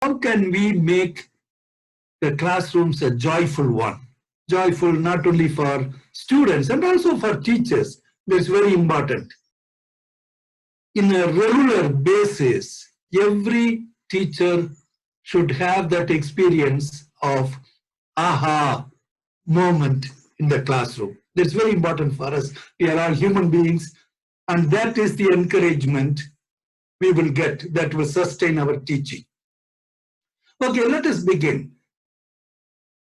how can we make the classrooms a joyful one? Joyful not only for students and also for teachers. That's very important. In a regular basis, every teacher should have that experience of aha moment in the classroom. That's very important for us. We are all human beings, and that is the encouragement we will get that will sustain our teaching. Okay, let us begin.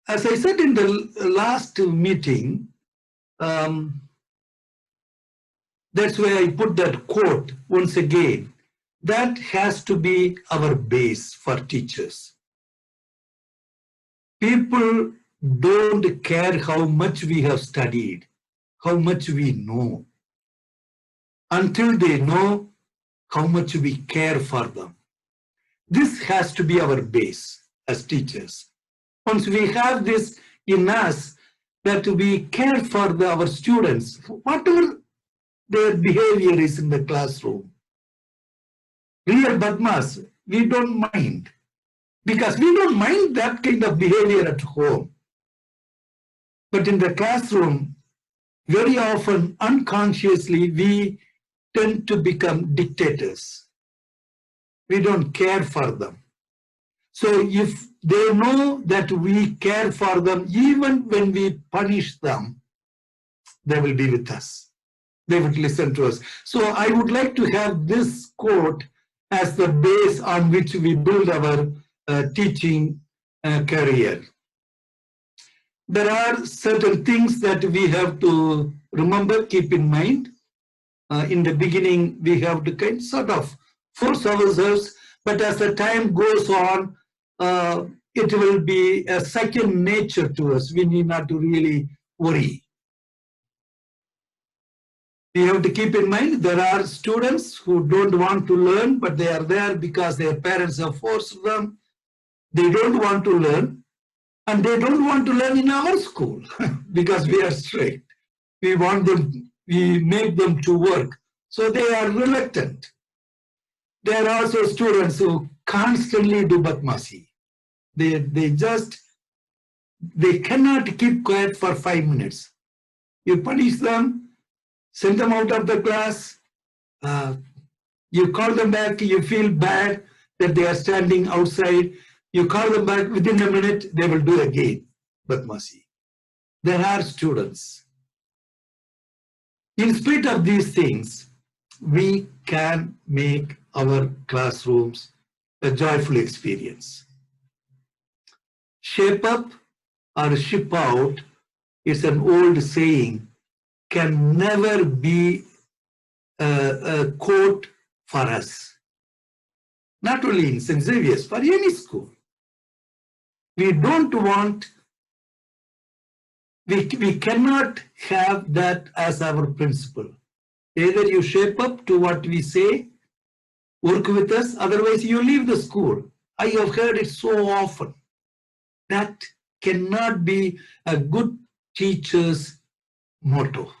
As I said in the last meeting, that's why I put that quote once again. That has to be our base for teachers. People don't care how much we have studied, how much we know, until they know how much we care for them. This has to be our base as teachers. Once we have this in us, that we care for our students, whatever their behavior is in the classroom. Real badmas, we don't mind, because we don't mind that kind of behavior at home. But in the classroom, very often, unconsciously, we tend to become dictators. We don't care for them. So if they know that we care for them, even when we punish them, they will be with us. They would listen to us. So I would like to have this quote as the base on which we build our teaching career. There are certain things that we have to remember, keep in mind. In the beginning, we have to kind sort of force ourselves, but as the time goes on, it will be a second nature to us. We need not to really worry. We have to keep in mind there are students who don't want to learn, but they are there because their parents have forced them. They don't want to learn, and they don't want to learn in our school because we are strict. We want them, we make them to work. So they are reluctant. There are also students who constantly do badmasi. They cannot keep quiet for 5 minutes. You punish them, send them out of the class, you call them back, you feel bad that they are standing outside, you call them back, within a minute, they will do again badmasi. There are students. In spite of these things, we can make our classrooms a joyful experience. Shape up or ship out is an old saying, can never be a quote for us. Not only in St. Xavier's, for any school. We don't want, we cannot have that as our principle. Either you shape up to what we say, work with us, otherwise you leave the school. I have heard it so often. That cannot be a good teacher's motto.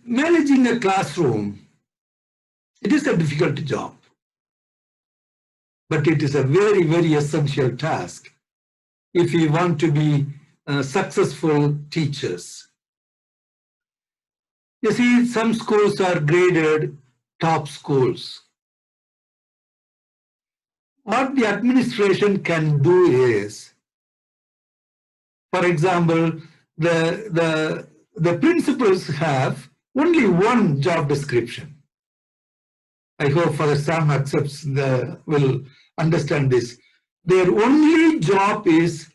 Managing a classroom, it is a difficult job, but it is a very, very essential task if we want to be successful teachers. You see, some schools are graded top schools. What the administration can do is, for example, the principals have only one job description. I hope Father Sam will understand this. Their only job is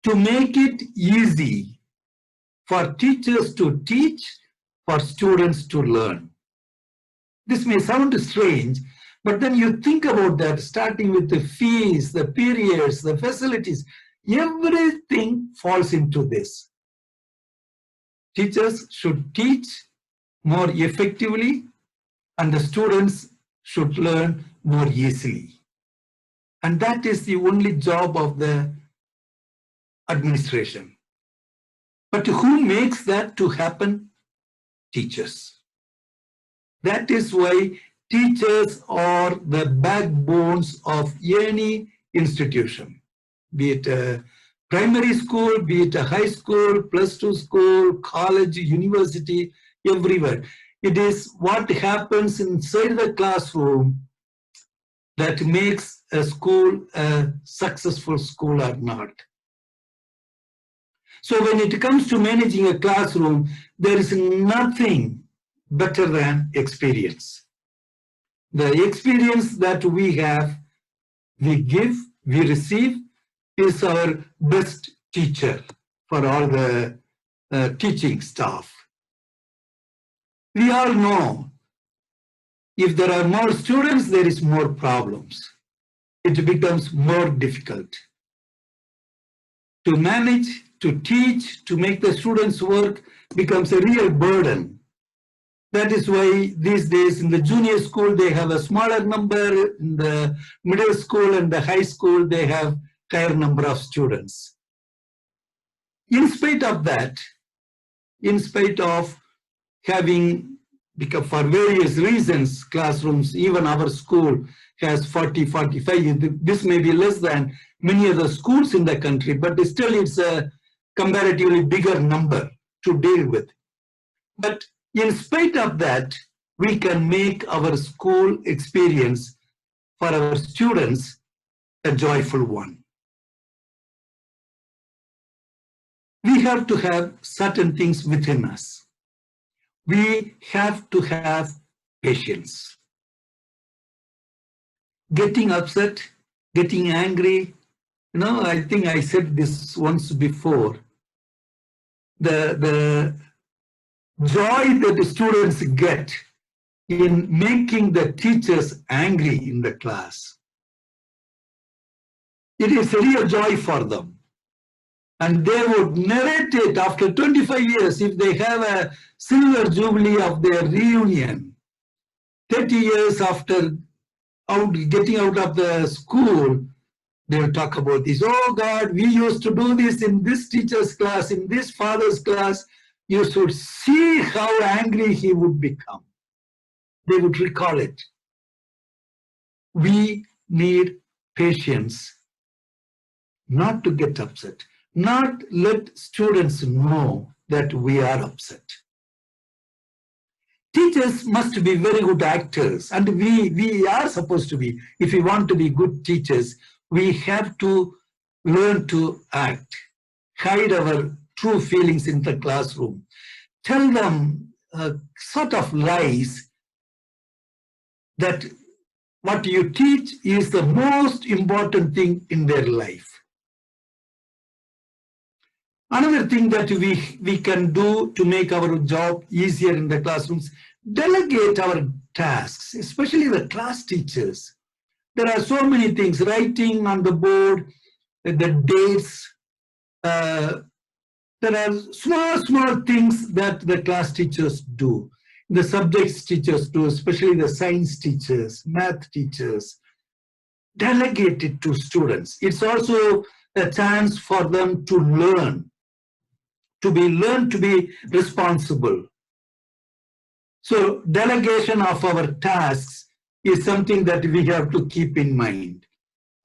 to make it easy for teachers to teach, for students to learn. This may sound strange, but then you think about that, starting with the fees, the periods, the facilities, everything falls into this. Teachers should teach more effectively, and the students should learn more easily. And that is the only job of the administration. But who makes that to happen? Teachers. That is why teachers are the backbones of any institution, be it a primary school, be it a high school, +2 school, college, university, everywhere. It is what happens inside the classroom that makes a school a successful school or not. So when it comes to managing a classroom, there is nothing better than experience. The experience that we have, we give, we receive, is our best teacher for all the teaching staff. We all know if there are more students, there is more problems. It becomes more difficult to manage, to teach, to make the students work becomes a real burden. That is why these days in the junior school, they have a smaller number. In the middle school and the high school, they have higher number of students. In spite of that, in spite of having, because for various reasons, classrooms, even our school has 40, 45. This may be less than many other schools in the country, but still it's a comparatively bigger number to deal with. But in spite of that, we can make our school experience for our students a joyful one. We have to have certain things within us. We have to have patience. Getting upset, getting angry, I think I said this once before. The joy that the students get in making the teachers angry in the class, it is a real joy for them. And they would narrate it after 25 years if they have a silver jubilee of their reunion. 30 years after getting out of the school, they'll talk about this. Oh God, we used to do this in this teacher's class, in this father's class. You should see how angry he would become. They would recall it. We need patience not to get upset, not let students know that we are upset. Teachers must be very good actors, and we are supposed to be. If we want to be good teachers, we have to learn to act, hide our true feelings in the classroom, tell them sort of lies that what you teach is the most important thing in their life. Another thing that we can do to make our job easier in the classrooms, delegate our tasks, especially the class teachers. There are so many things, writing on the board, the dates. There are small things that the class teachers do. The subjects teachers do, especially the science teachers, math teachers. Delegate it to students. It's also a chance for them to learn, to be responsible. So delegation of our tasks is something that we have to keep in mind.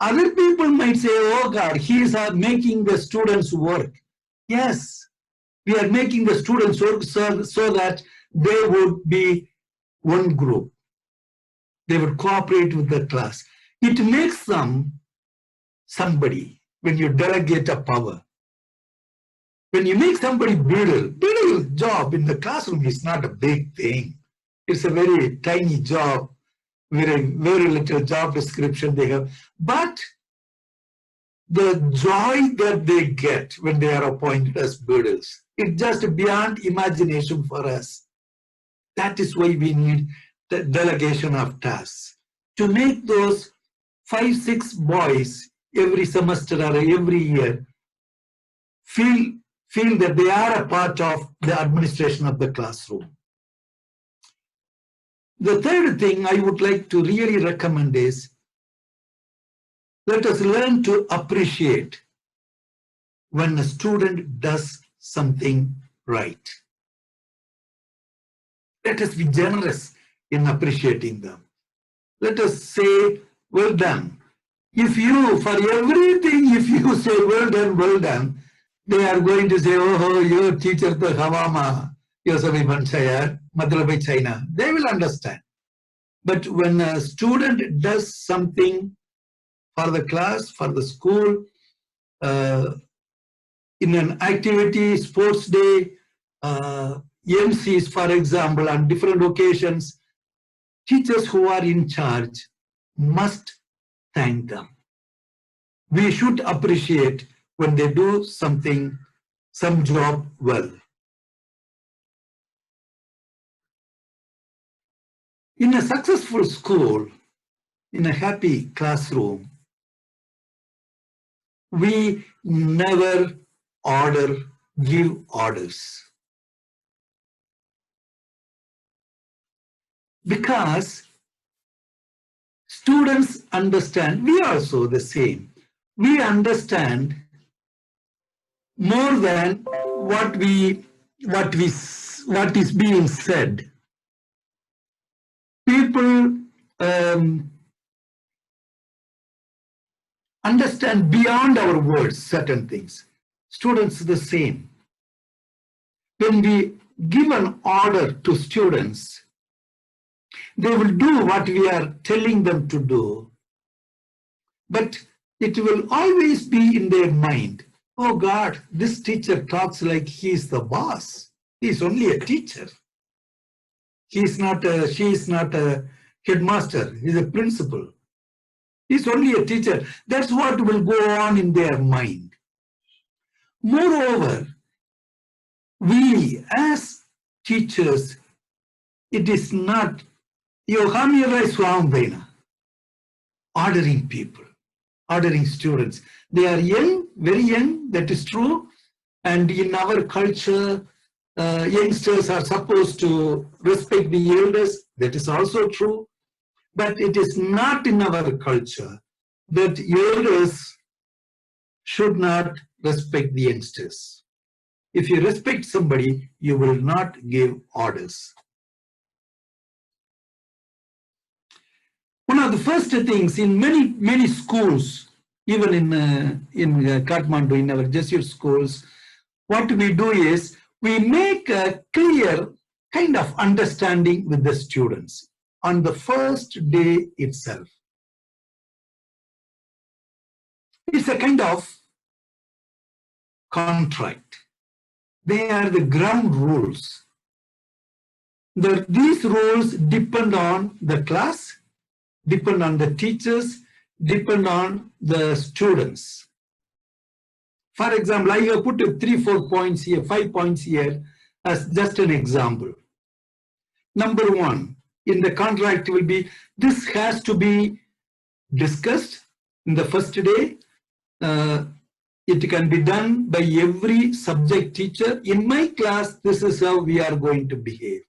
Other people might say, oh God, he is making the students work. Yes, we are making the students work so that they would be one group. They would cooperate with the class. It makes them somebody when you delegate a power. When you make somebody Beadle job in the classroom is not a big thing. It's a very tiny job, very little job description they have. But the joy that they get when they are appointed as Beadles, it's just beyond imagination for us. That is why we need the delegation of tasks. To make those 5, 6 boys every semester or every year feel that they are a part of the administration of the classroom. The third thing I would like to really recommend is, let us learn to appreciate when a student does something right. Let us be generous in appreciating them. Let us say, well done. If you, for everything, if you say well done, they are going to say, oh, your teacher to Havama, Yosabi Banchaya, Madhulabai China. They will understand. But when a student does something for the class, for the school, in an activity, sports day, MCs, for example, on different occasions, teachers who are in charge must thank them. We should appreciate when they do something, some job well. In a successful school, in a happy classroom, we never give orders. Because students understand, we are also the same. We understand more than what is being said. People understand beyond our words certain things. Students the same. When we give an order to students, they will do what we are telling them to do, but it will always be in their mind, oh God, this teacher talks like he is the boss. He is only a teacher. She is not a headmaster. He is a principal. He is only a teacher. That's what will go on in their mind. Moreover, we as teachers, it is not ordering people, ordering students. They are young, very young, that is true. And in our culture, youngsters are supposed to respect the elders. That is also true. But it is not in our culture that elders should not respect the youngsters. If you respect somebody, you will not give orders. One of the first things in many schools, even in Kathmandu, in our Jesuit schools, what we do is we make a clear kind of understanding with the students on the first day itself. It's a kind of contract. They are the ground rules. These rules depend on the class, depend on the teachers, depend on the students. For example, I have put 3-4 points here, 5 points here as just an example. Number one, in the contract will be, this has to be discussed in the first day. It can be done by every subject teacher. In my class, this is how we are going to behave.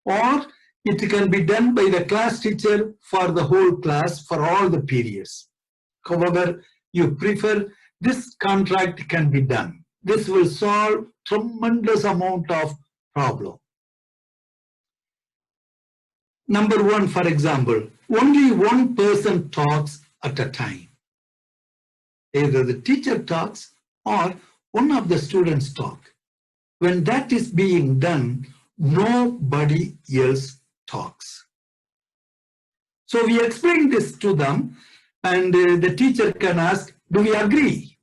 Or it can be done by the class teacher for the whole class, for all the periods. However you prefer, this contract can be done. This will solve tremendous amount of problem. Number one, for example, only one person talks at a time. Either the teacher talks or one of the students talk. When that is being done, nobody else talks. So we explain this to them, and the teacher can ask, do we agree?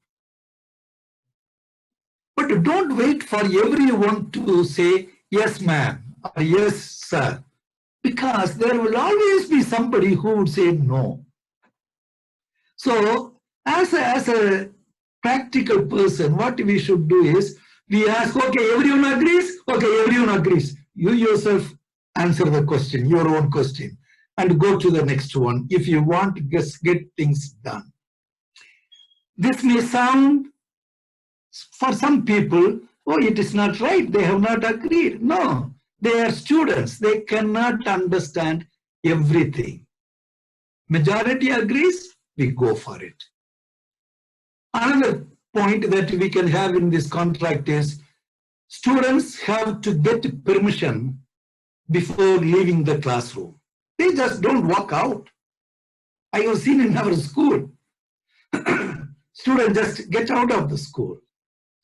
But don't wait for everyone to say, yes, ma'am, or yes, sir, because there will always be somebody who would say no. So as a practical person, what we should do is, we ask, okay, everyone agrees? Okay, everyone agrees. You yourself answer the question, your own question, and go to the next one if you want to just get things done. This may sound, for some people, oh, it is not right, they have not agreed. No, they are students, they cannot understand everything. Majority agrees, we go for it. Another point that we can have in this contract is, students have to get permission before leaving the classroom. They just don't walk out. I have seen in our school, students just get out of the school,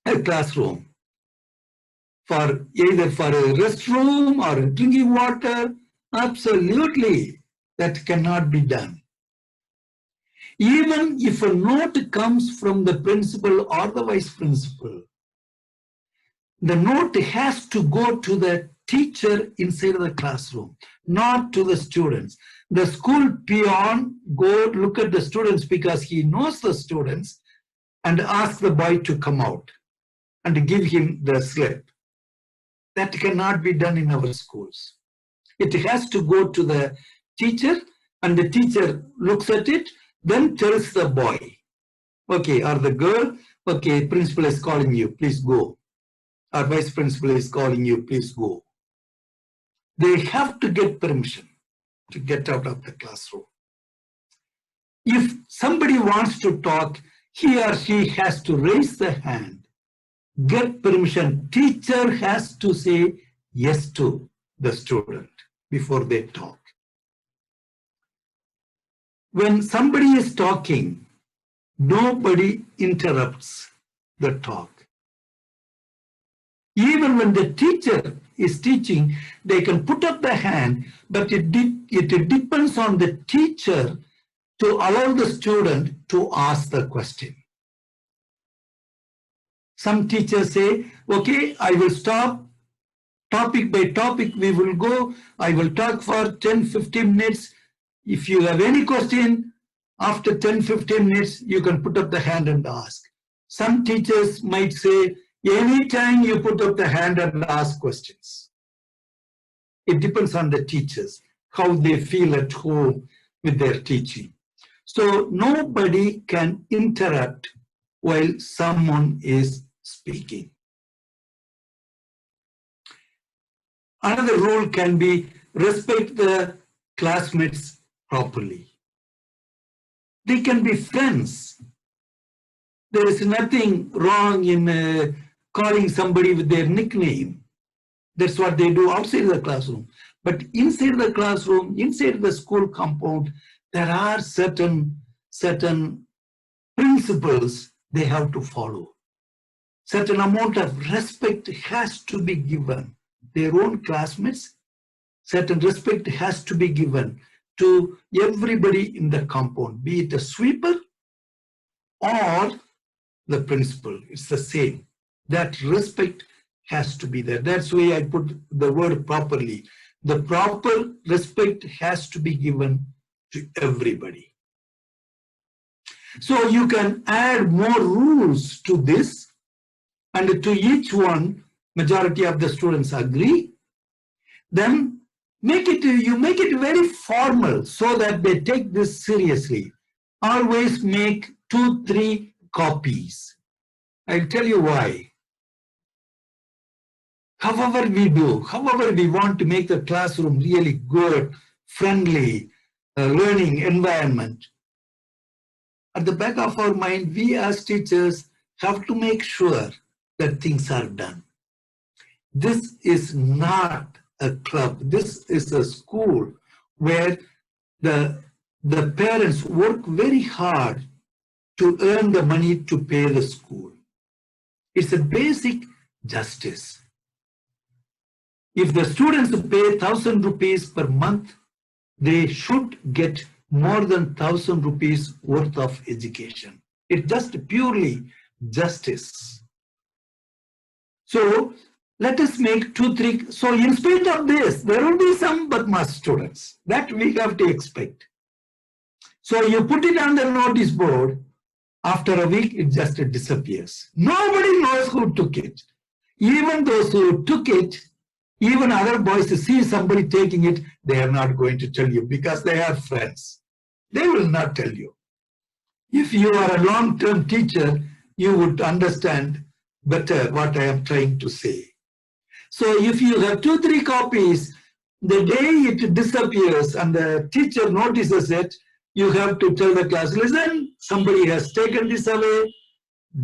a classroom, for either for a restroom or drinking water. Absolutely, that cannot be done. Even if a note comes from the principal or the vice principal, the note has to go to the teacher inside the classroom, not to the students. The school peon go look at the students because he knows the students and ask the boy to come out and give him the slip. That cannot be done in our schools. It has to go to the teacher, and the teacher looks at it, then tells the boy, okay, or the girl, okay, principal is calling you, please go. Or vice principal is calling you, please go. They have to get permission to get out of the classroom. If somebody wants to talk, he or she has to raise the hand, get permission. Teacher has to say yes to the student before they talk. When somebody is talking, nobody interrupts the talk. Even when the teacher is teaching, they can put up the hand, but it depends on the teacher to allow the student to ask the question. Some teachers say, okay, I will stop, topic by topic we will go, I will talk for 10-15 minutes. If you have any question, after 10-15 minutes, you can put up the hand and ask. Some teachers might say, anytime you put up the hand and ask questions. It depends on the teachers, how they feel at home with their teaching. So nobody can interrupt while someone is speaking. Another rule can be respect the classmates properly. They can be friends. There is nothing wrong in calling somebody with their nickname. That's what they do outside the classroom. But inside the classroom, inside the school compound, there are certain principles they have to follow. Certain amount of respect has to be given. Their own classmates, certain respect has to be given to everybody in the compound, be it a sweeper or the principal. It's the same. That respect has to be there. That's why I put the word properly. The proper respect has to be given to everybody. So you can add more rules to this, and to each one, majority of the students agree. Then you make it very formal so that they take this seriously. Always make 2-3 copies. I'll tell you why. However we do, however we want to make the classroom really good, friendly, learning environment, at the back of our mind, we as teachers have to make sure that things are done. This is not a club. This is a school where the parents work very hard to earn the money to pay the school. It's a basic justice. If the students pay 1,000 rupees per month, they should get more than 1,000 rupees worth of education. It's just purely justice. So let us make 2-3. So in spite of this, there will be some Badmash students. That we have to expect. So you put it on the notice board. After a week, it just disappears. Nobody knows who took it. Even those who took it, even other boys see somebody taking it, they are not going to tell you because they are friends. They will not tell you. If you are a long-term teacher, you would understand better what I am trying to say. So if you have 2-3 copies, the day it disappears and the teacher notices it, you have to tell the class, listen, somebody has taken this away.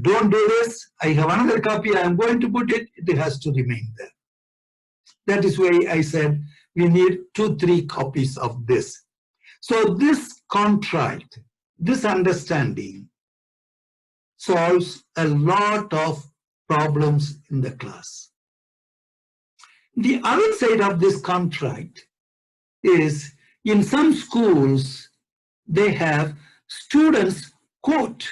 Don't do this. I have another copy. I am going to put it. It has to remain there. That is why I said we need 2-3 copies of this. So this contract, this understanding solves a lot of problems in the class. The other side of this contract is in some schools, they have students quote.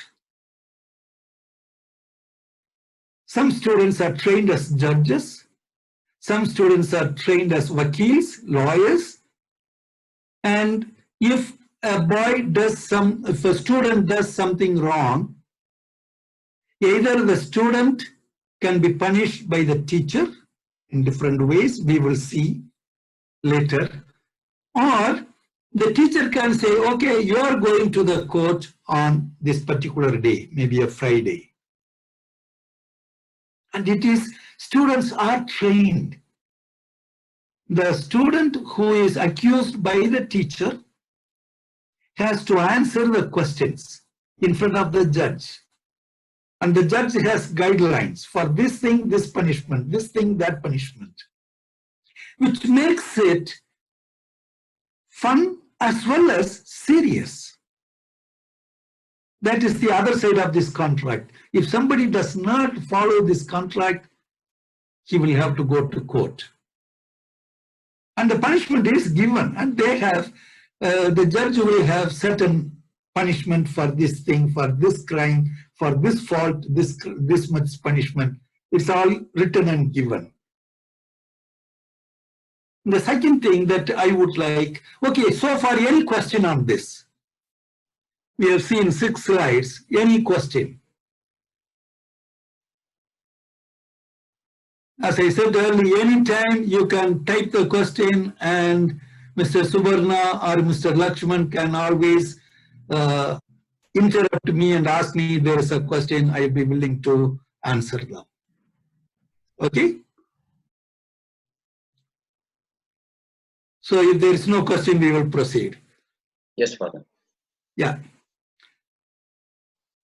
Some students are trained as judges. Some students are trained as wakils, lawyers. And if a student does something wrong, either the student can be punished by the teacher in different ways, we will see later, or the teacher can say, okay, you are going to the court on this particular day, maybe a Friday. And it is, students are trained. The student who is accused by the teacher has to answer the questions in front of the judge. And the judge has guidelines for this thing, this punishment, this thing, that punishment, which makes it fun as well as serious. That is the other side of this contract. If somebody does not follow this contract, he will have to go to court. And the punishment is given, and they have, the judge will have certain punishment for this thing, for this crime, for this fault, this much punishment. It's all written and given. The second thing that I would like, okay, so far any question on this? We have seen 6 slides. Any question? As I said earlier, anytime you can type the question and Mr. Subarna or Mr. Lakshman can always interrupt me and ask me if there is a question. I will be willing to answer them. Okay? So if there is no question, we will proceed. Yes, Father. Yeah.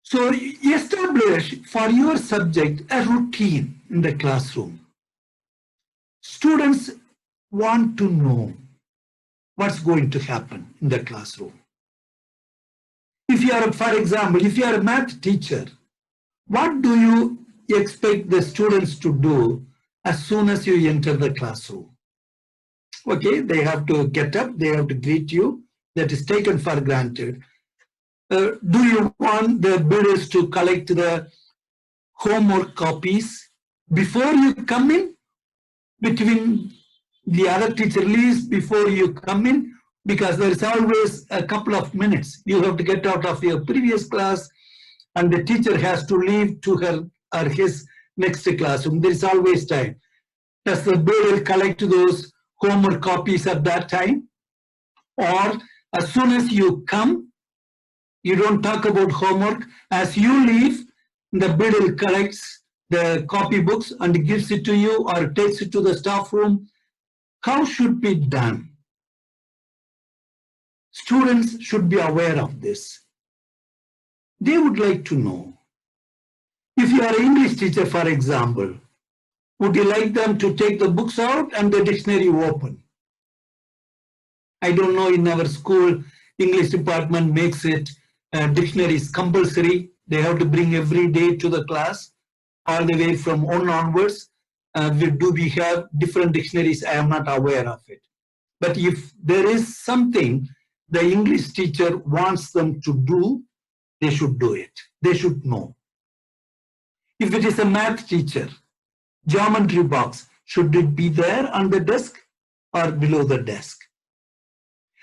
So establish for your subject a routine in the classroom. Students want to know what's going to happen in the classroom. If you are, for example, if you are a math teacher, what do you expect the students to do as soon as you enter the classroom? Okay, they have to get up, they have to greet you. That is taken for granted. Do you want the builders to collect the homework copies before you come in? Between the other teacher leaves before you come in? Because there is always a couple of minutes. You have to get out of your previous class and the teacher has to leave to her or his next classroom. There is always time. Does the builder collect those homework copies at that time? Or as soon as you come, you don't talk about homework. As you leave, the builder collects the copy books and gives it to you or takes it to the staff room. How should be done? Students should be aware of this. They would like to know. If you are an English teacher, for example, would you like them to take the books out and the dictionary open? I don't know, in our school, English department makes it dictionary is compulsory. They have to bring every day to the class, all the way from 1 onwards. Do we have different dictionaries? I am not aware of it. But if there is something the English teacher wants them to do, they should do it. They should know. If it is a math teacher, geometry box, should it be there on the desk or below the desk?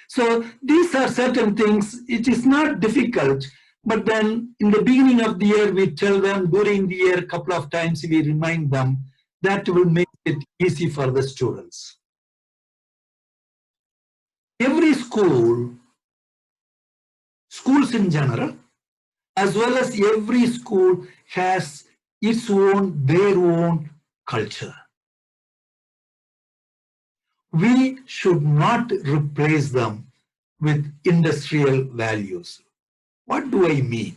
So these are certain things. It is not difficult, but then in the beginning of the year, we tell them, during the year, a couple of times we remind them. That will make it easy for the students. Every school, schools in general, as well as every school has its own, their own culture. We should not replace them with industrial values. What do I mean?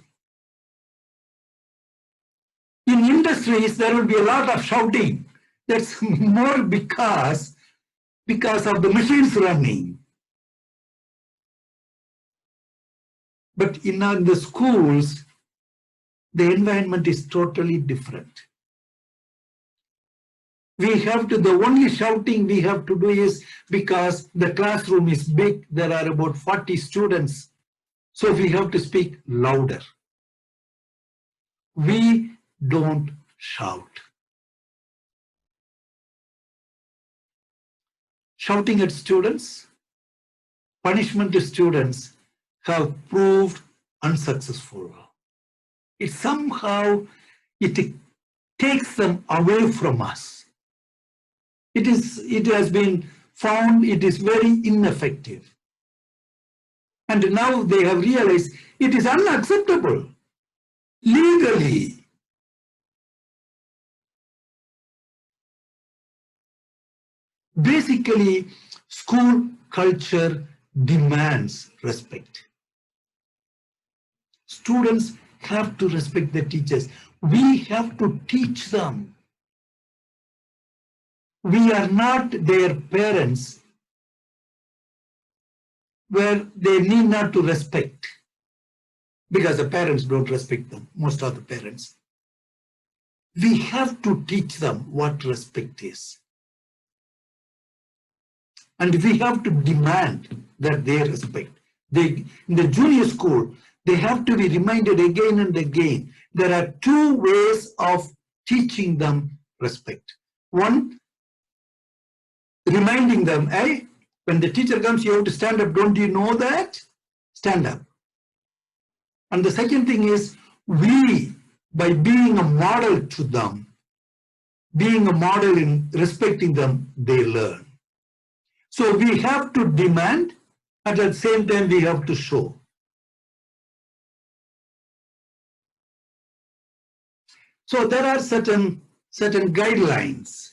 In industries, there will be a lot of shouting. That's more because because of the machines running. But in the schools, the environment is totally different. We have to, the only shouting we have to do is because the classroom is big, there are about 40 students, so we have to speak louder. We don't shout. Shouting at students, punishment to students have proved unsuccessful. It somehow, it takes them away from us. It has been found it is very ineffective. And now they have realized it is unacceptable legally. Basically, school culture demands respect. Students have to respect the teachers. We have to teach them. We are not their parents where they need not to respect, because the parents don't respect them, most of the parents. We have to teach them what respect is. And we have to demand that they respect. In the junior school, they have to be reminded again and again. There are two ways of teaching them respect. One, reminding them, hey, when the teacher comes, you have to stand up. Don't you know that? Stand up. And the second thing is, we, by being a model to them, being a model in respecting them, they learn. So we have to demand, and at the same time we have to show. So there are certain guidelines.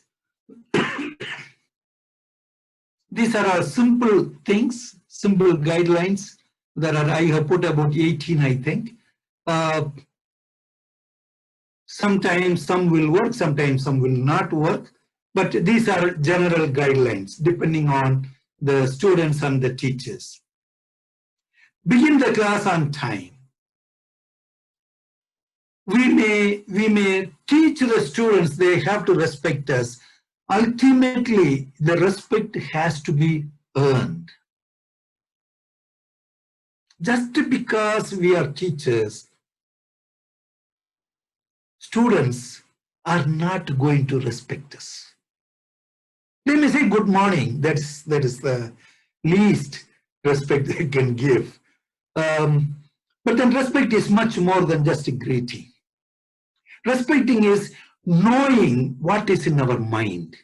These are our simple things, simple guidelines. I have put about 18, I think. Sometimes some will work, sometimes some will not work. But these are general guidelines depending on the students and the teachers. Begin the class on time. We may teach the students they have to respect us. Ultimately, the respect has to be earned. Just because we are teachers, students are not going to respect us. They may say good morning, that is the least respect they can give. But then respect is much more than just a greeting. Respecting is knowing what is in our mind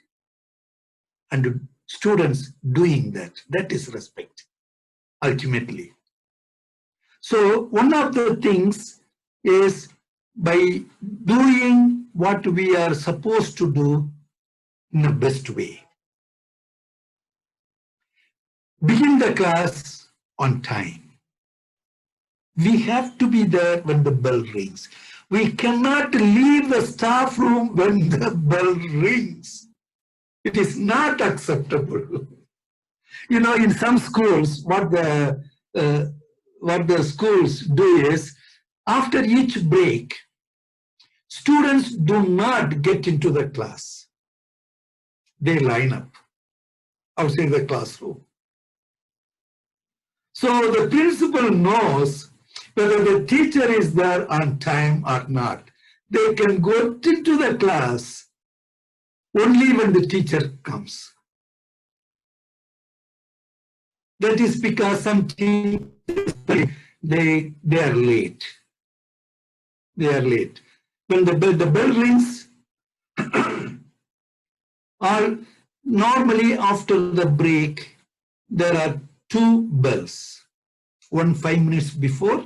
and students doing that. That is respect, ultimately. So one of the things is by doing what we are supposed to do in the best way. Begin the class on time. We have to be there when the bell rings. We cannot leave the staff room when the bell rings. It is not acceptable. You know, in some schools, what the schools do is, after each break, students do not get into the class. They line up outside the classroom. So the principal knows whether the teacher is there on time or not. They can go into the class only when the teacher comes. That is because some teachers, they are late. They are late. When the bell rings, or normally after the break, there are two bells. One 5 minutes before,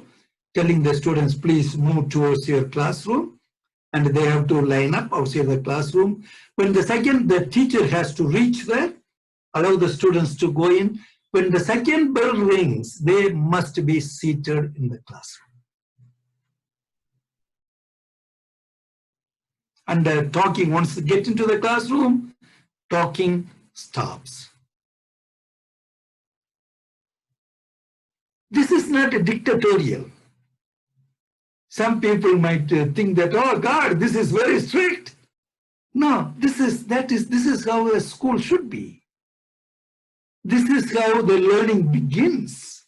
telling the students, please move towards your classroom, and they have to line up outside the classroom. When the teacher has to reach there, allow the students to go in. When the second bell rings, they must be seated in the classroom. And talking, once they get into the classroom, talking stops. This is not a dictatorial. Some people might think that, oh God, this is very strict. No, this is how a school should be. This is how the learning begins.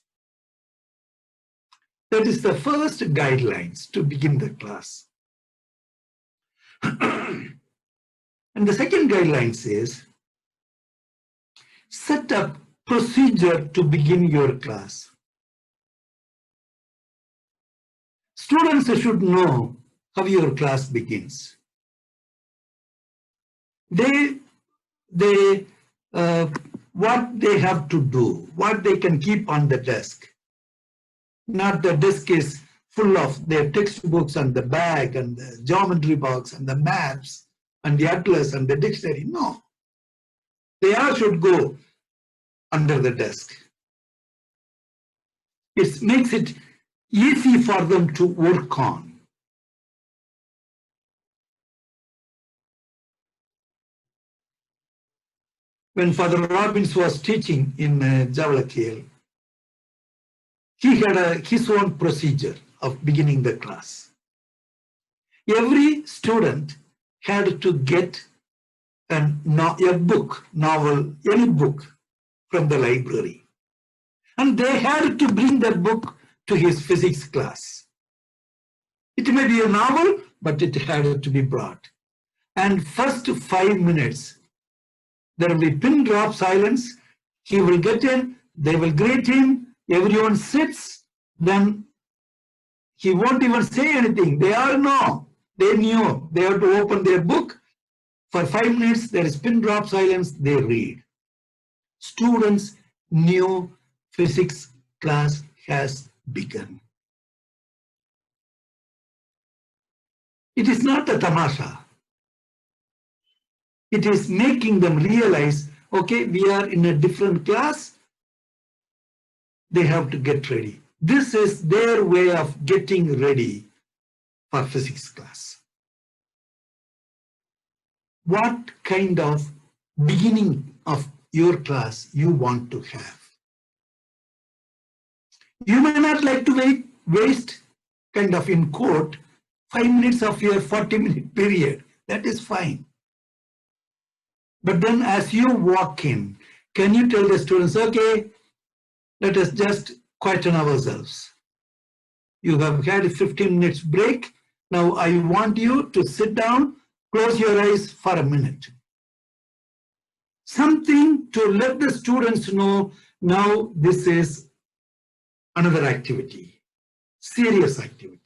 That is the first guidelines to begin the class. And the second guideline says, set up procedure to begin your class. Students should know how your class begins. What they have to do, what they can keep on the desk. Not the desk is full of their textbooks and the bag and the geometry box and the maps and the atlas and the dictionary. No. They all should go under the desk. It makes it easy for them to work on. When Father Robbins was teaching in Javalakil, he had his own procedure of beginning the class. Every student had to get a book, novel, any book from the library. And they had to bring that book to his physics class. It may be a novel, but it had to be brought. And first 5 minutes, there will be pin drop silence. He will get in, they will greet him, everyone sits, then he won't even say anything. They all know, they knew, they have to open their book. For 5 minutes, there is pin drop silence, they read. Students knew physics class has begun. It is not a tamasha. It is making them realize, okay, we are in a different class. They have to get ready. This is their way of getting ready for physics class. What kind of beginning of your class you want to have? You may not like to waste, kind of in quote, 5 minutes of your 40-minute period. That is fine. But then as you walk in, can you tell the students, okay, let us just quieten ourselves. You have had a 15 minutes break. Now I want you to sit down, close your eyes for a minute. Something to let the students know, now this is another activity, serious activity.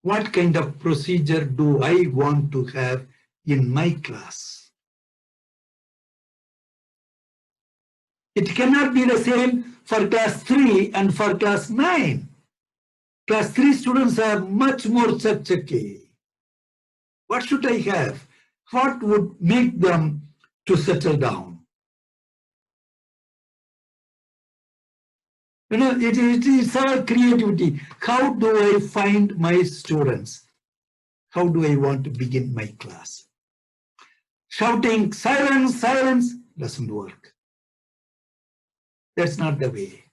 What kind of procedure do I want to have in my class? It cannot be the same for class 3 and for class 9. Class 3 students are much more chakchake. What should I have? What would make them to settle down? You know, it is all creativity. How do I find my students? How do I want to begin my class? Shouting, silence, silence, doesn't work. That's not the way.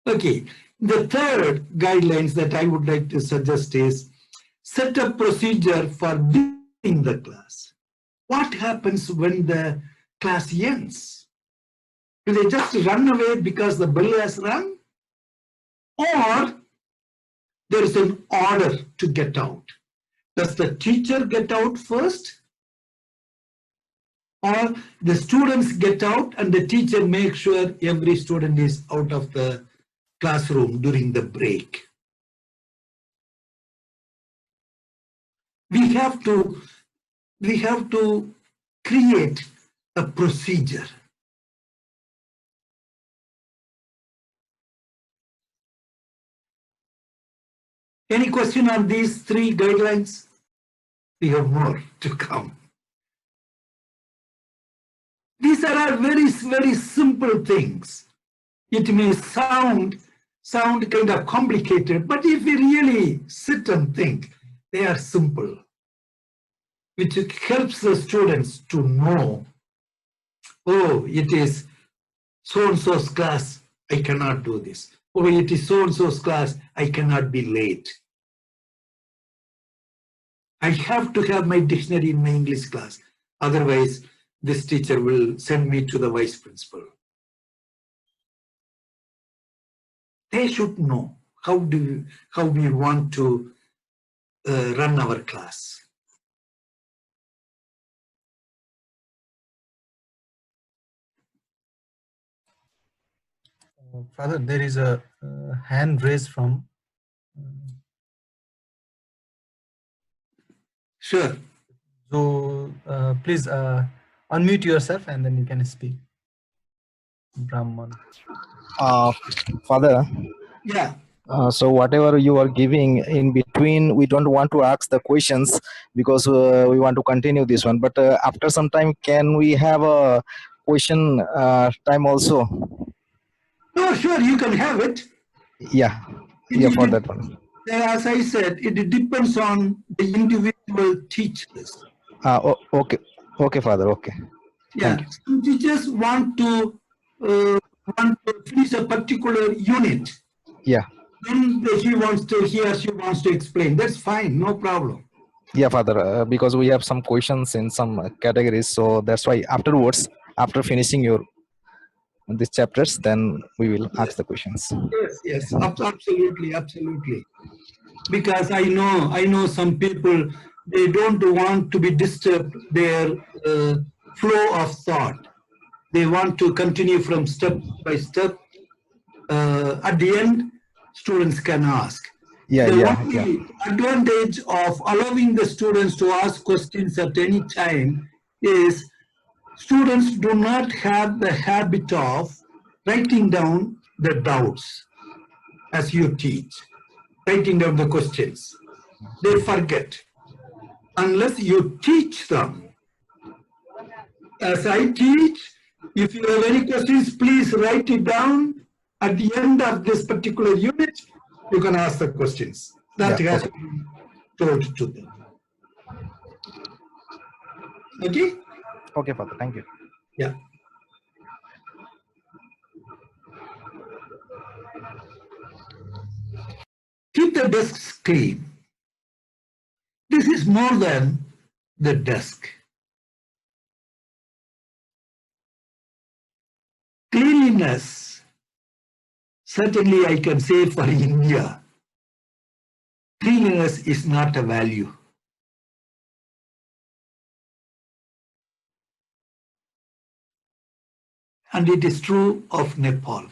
Okay, the third guidelines that I would like to suggest is set a procedure for beginning the class. What happens when the class ends? Do they just run away because the bell has rung? Or there is an order to get out? Does the teacher get out first? Or the students get out and the teacher makes sure every student is out of the classroom during the break? We have to create a procedure. Any question on these 3 guidelines? We have more to come. These are very, very simple things. It may sound kind of complicated, but if we really sit and think, they are simple, which helps the students to know, oh, it is so-and-so's class, I cannot do this. Or it is so-and-so's class, I cannot be late. I have to have my dictionary in my English class. Otherwise, this teacher will send me to the vice principal. They should know how we want to run our class. Father, there is a hand raised from. Sure. So please unmute yourself and then you can speak. Brahman. Father, Yeah. so whatever you are giving in between, we don't want to ask the questions because we want to continue this one. But after some time, can we have a question time also? No, sure, you can have it. Yeah, for that one. As I said, it depends on the individual teachers. Okay, Father. Okay. Yeah, some teachers want to finish a particular unit. Yeah. Then he or she wants to explain. That's fine, no problem. Yeah, Father. Because we have some questions in some categories, so that's why afterwards, after finishing your these chapters, then we will ask the questions. Yes, absolutely. Because I know some people, they don't want to be disturbed their flow of thought. They want to continue from step by step. At the end, students can ask. The only advantage of allowing the students to ask questions at any time is students do not have the habit of writing down the doubts as you teach, writing down the questions. They forget unless you teach them. As I teach, if you have any questions, please write it down. At the end of this particular unit, you can ask the questions. That has to be told to them. Okay? Okay, Father. Thank you. Yeah. Keep the desks clean. This is more than the desk. Cleanliness, certainly I can say for India, cleanliness is not a value. And it is true of Nepal.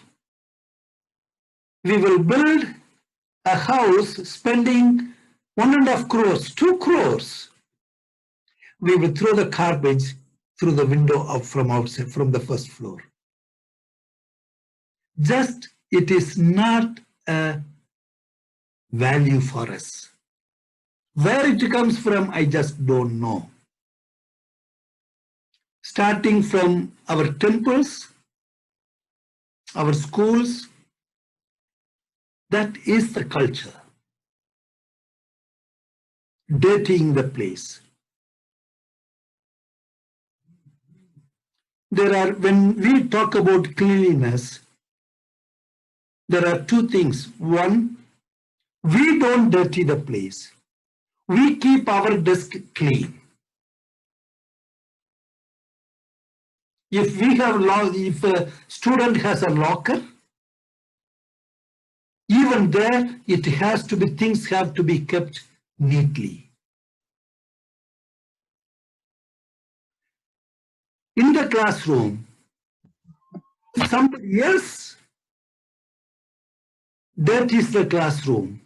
We will build a house spending 1.5 crores, 2 crores. We will throw the garbage through the window from outside, from the first floor. Just, it is not a value for us. Where it comes from, I just don't know. Starting from our temples, our schools, that is the culture. Dirtying the place. When we talk about cleanliness, there are two things. One, we don't dirty the place. We keep our desk clean. If a student has a locker, even there, things have to be kept neatly. In the classroom, if somebody else dirties the classroom,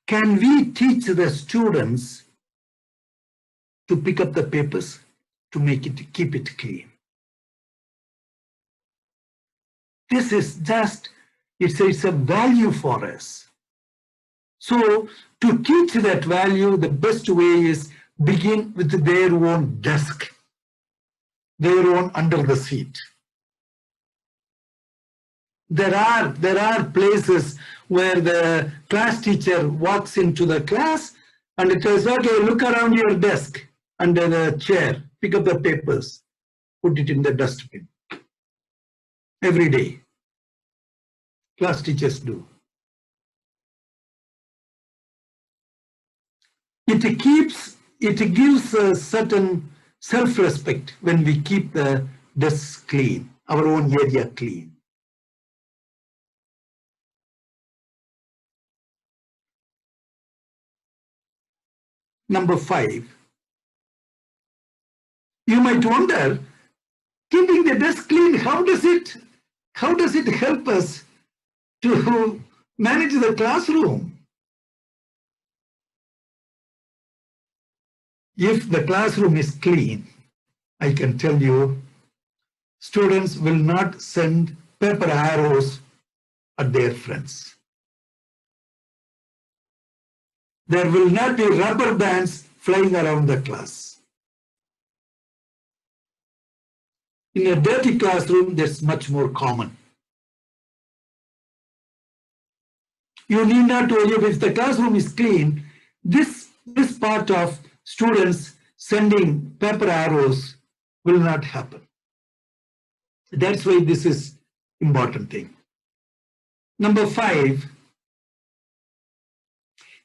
can we teach the students to pick up the papers to keep it clean? This is just, it's a value for us. So to teach that value, the best way is begin with their own desk, their own under the seat. There are places where the class teacher walks into the class and it says, okay, look around your desk under the chair, pick up the papers, put it in the dustbin. every day. Class teachers do. It gives a certain self-respect when we keep the desks clean, our own area clean. Number 5, you might wonder, keeping the desk clean, how does it help us to manage the classroom? If the classroom is clean, I can tell you, students will not send paper arrows at their friends. There will not be rubber bands flying around the class. In a dirty classroom, that's much more common. You need not worry if the classroom is clean. This part of students sending paper arrows will not happen. That's why this is important thing. Number 5,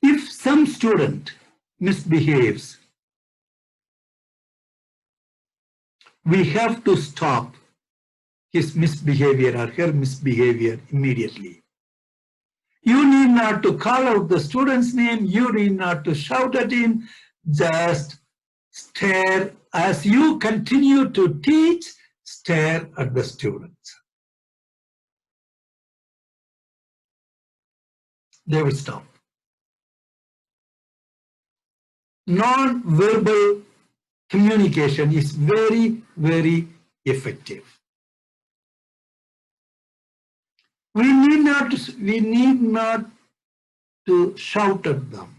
if some student misbehaves, we have to stop his misbehavior or her misbehavior immediately. You need not to call out the student's name, you need not to shout at him, just stare as you continue to teach, stare at the students. They will stop. Non-verbal communication is very, very effective. We need not to shout at them.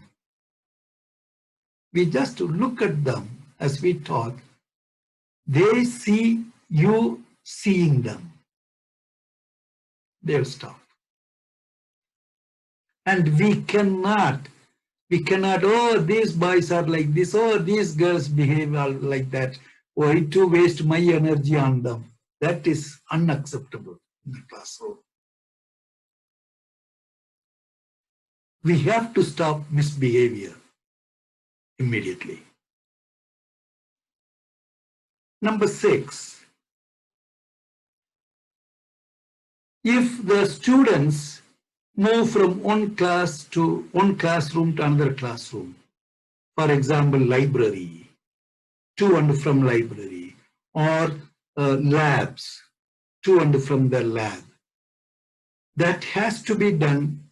We just look at them as we talk. They see you seeing them. They'll stop. And we cannot, oh, these boys are like this, oh, these girls behave like that, or to waste my energy on them. That is unacceptable in the classroom. We have to stop misbehavior immediately. Number 6, if the students move from one classroom to another classroom, for example, library, to and from library, or labs, to and from the lab, that has to be done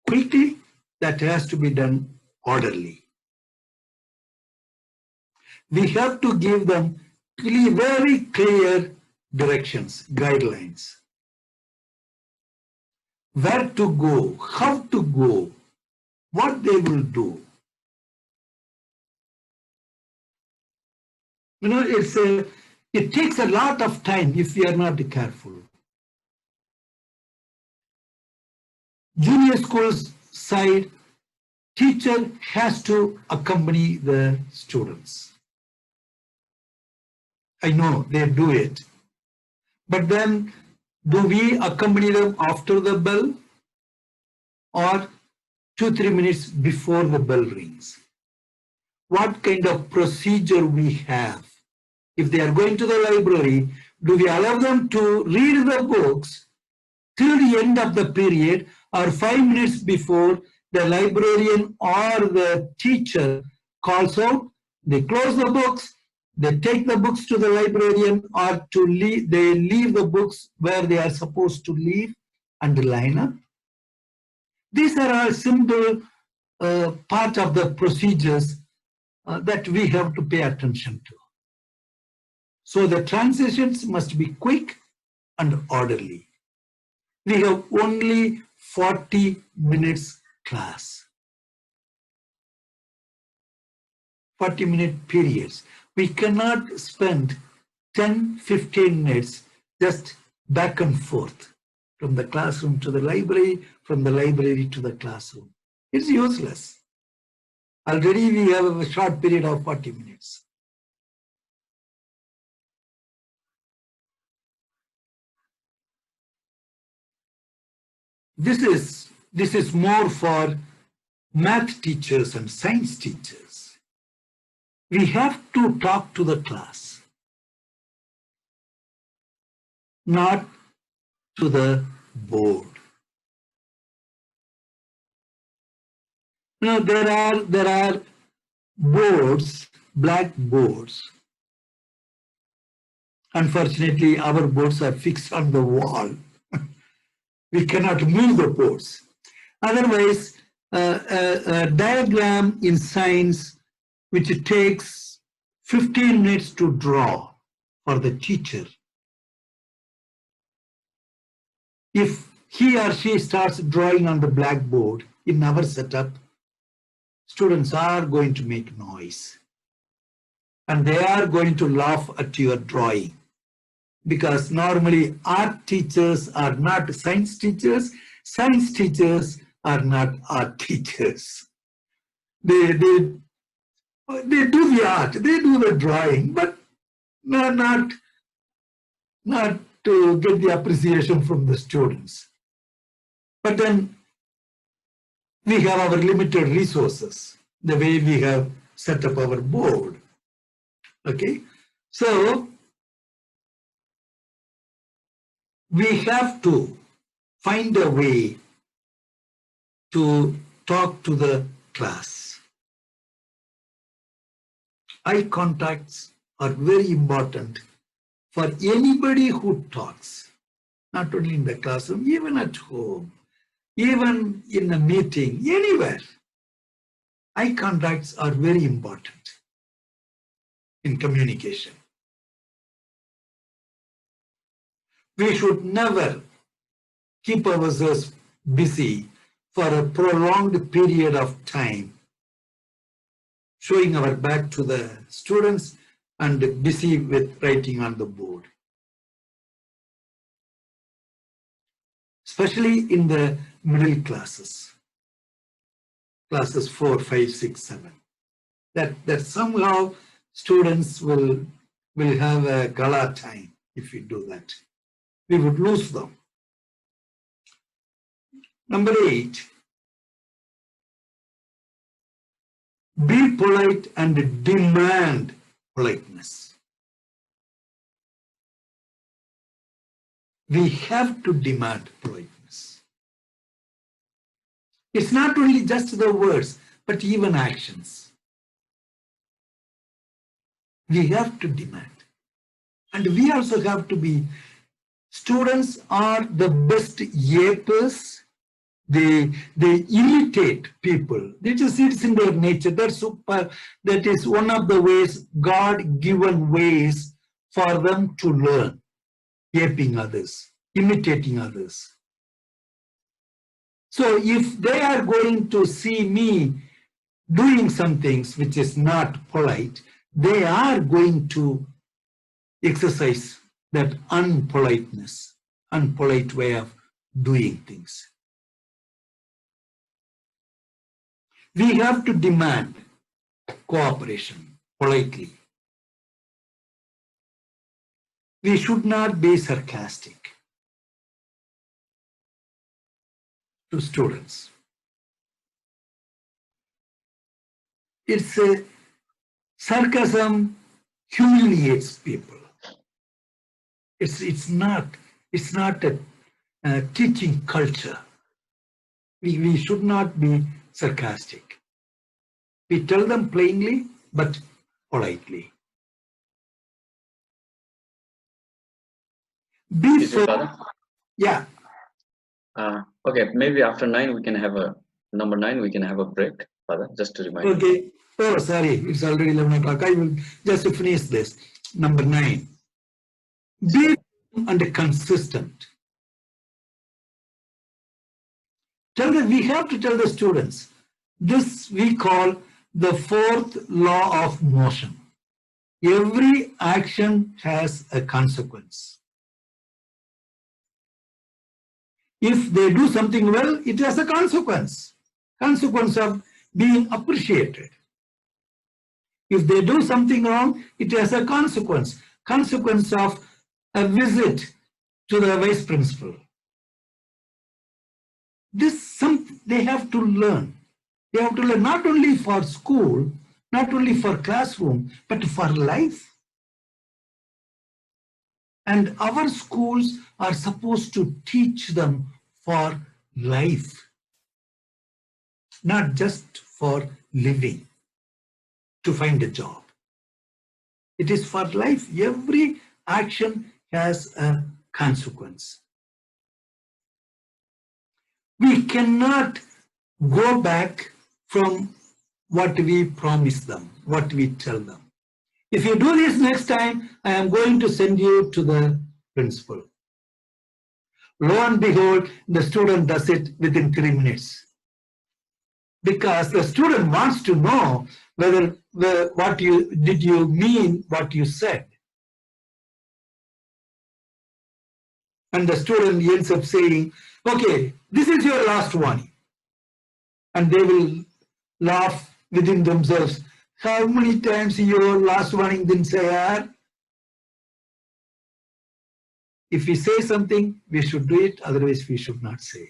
quickly, that has to be done orderly. We have to give them very clear directions, guidelines. Where to go, how to go, what they will do. You know, it takes a lot of time if we are not careful. Junior schools side, teacher has to accompany the students. I know they do it, but then do we accompany them after the bell or 2-3 minutes before the bell rings? What kind of procedure we have? If they are going to the library, do we allow them to read the books till the end of the period or 5 minutes before the librarian or the teacher calls out? They close the books, they take the books to the librarian, or they leave the books where they are supposed to leave and line up. These are all simple part of the procedures that we have to pay attention to. So the transitions must be quick and orderly. We have only 40 minutes class. 40-minute periods. We cannot spend 10-15 minutes just back and forth from the classroom to the library, from the library to the classroom. It's useless. Already we have a short period of 40 minutes. this is more for math teachers and science teachers. We have to talk to the class, not to the board. Now there are boards, blackboards. Unfortunately, our boards are fixed on the wall. We cannot move the boards. Otherwise, a diagram in science which takes 15 minutes to draw for the teacher, if he or she starts drawing on the blackboard in our setup, students are going to make noise and they are going to laugh at your drawing, because normally art teachers are not science teachers are not art teachers. They do the art, they do the drawing, but not to get the appreciation from the students. But then we have our limited resources, the way we have set up our board. Okay, so we have to find a way to talk to the class. Eye contacts are very important for anybody who talks, not only in the classroom, even at home, even in a meeting, anywhere. Eye contacts are very important in communication. We should never keep ourselves busy for a prolonged period of time, showing our back to the students and busy with writing on the board. Especially in the middle classes, classes 4, 5, 6, 7. That somehow students will have a gala time if we do that. We would lose them. Number 8, be polite and demand politeness. We have to demand politeness. It's not only just the words, but even actions. We have to demand. And we also have to be, students are the best yapers. They imitate people. It's in their nature. That is one of the ways, God-given ways for them to learn. Yaping others, imitating others. So if they are going to see me doing some things which is not polite, they are going to exercise that unpoliteness, unpolite way of doing things. We have to demand cooperation politely. We should not be sarcastic to students. It's a sarcasm humiliates people. It's not a teaching culture. We should not be sarcastic. We tell them plainly, but politely. Yeah. Okay, maybe after 9 we can have a number 9. We can have a break, Father, just to remind. Okay. Oh, sorry, it's already 11 o'clock. I will just finish this. Number 9. Be and consistent. We have to tell the students. This we call the 4th law of motion. Every action has a consequence. If they do something well, it has a consequence of being appreciated. If they do something wrong, it has a consequence of a visit to the vice principal. they have to learn. They have to learn not only for school, not only for classroom, but for life. And our schools are supposed to teach them for life, not just for living, to find a job. It is for life. Every action has a consequence. We cannot go back from what we promise them, what we tell them. If you do this next time, I am going to send you to the principal. Lo and behold, the student does it within 3 minutes. Because the student wants to know whether did you mean what you said. And the student ends up saying, okay, this is your last warning. And they will laugh within themselves. How many times your last warning didn't say yaar? If we say something, we should do it, otherwise we should not say.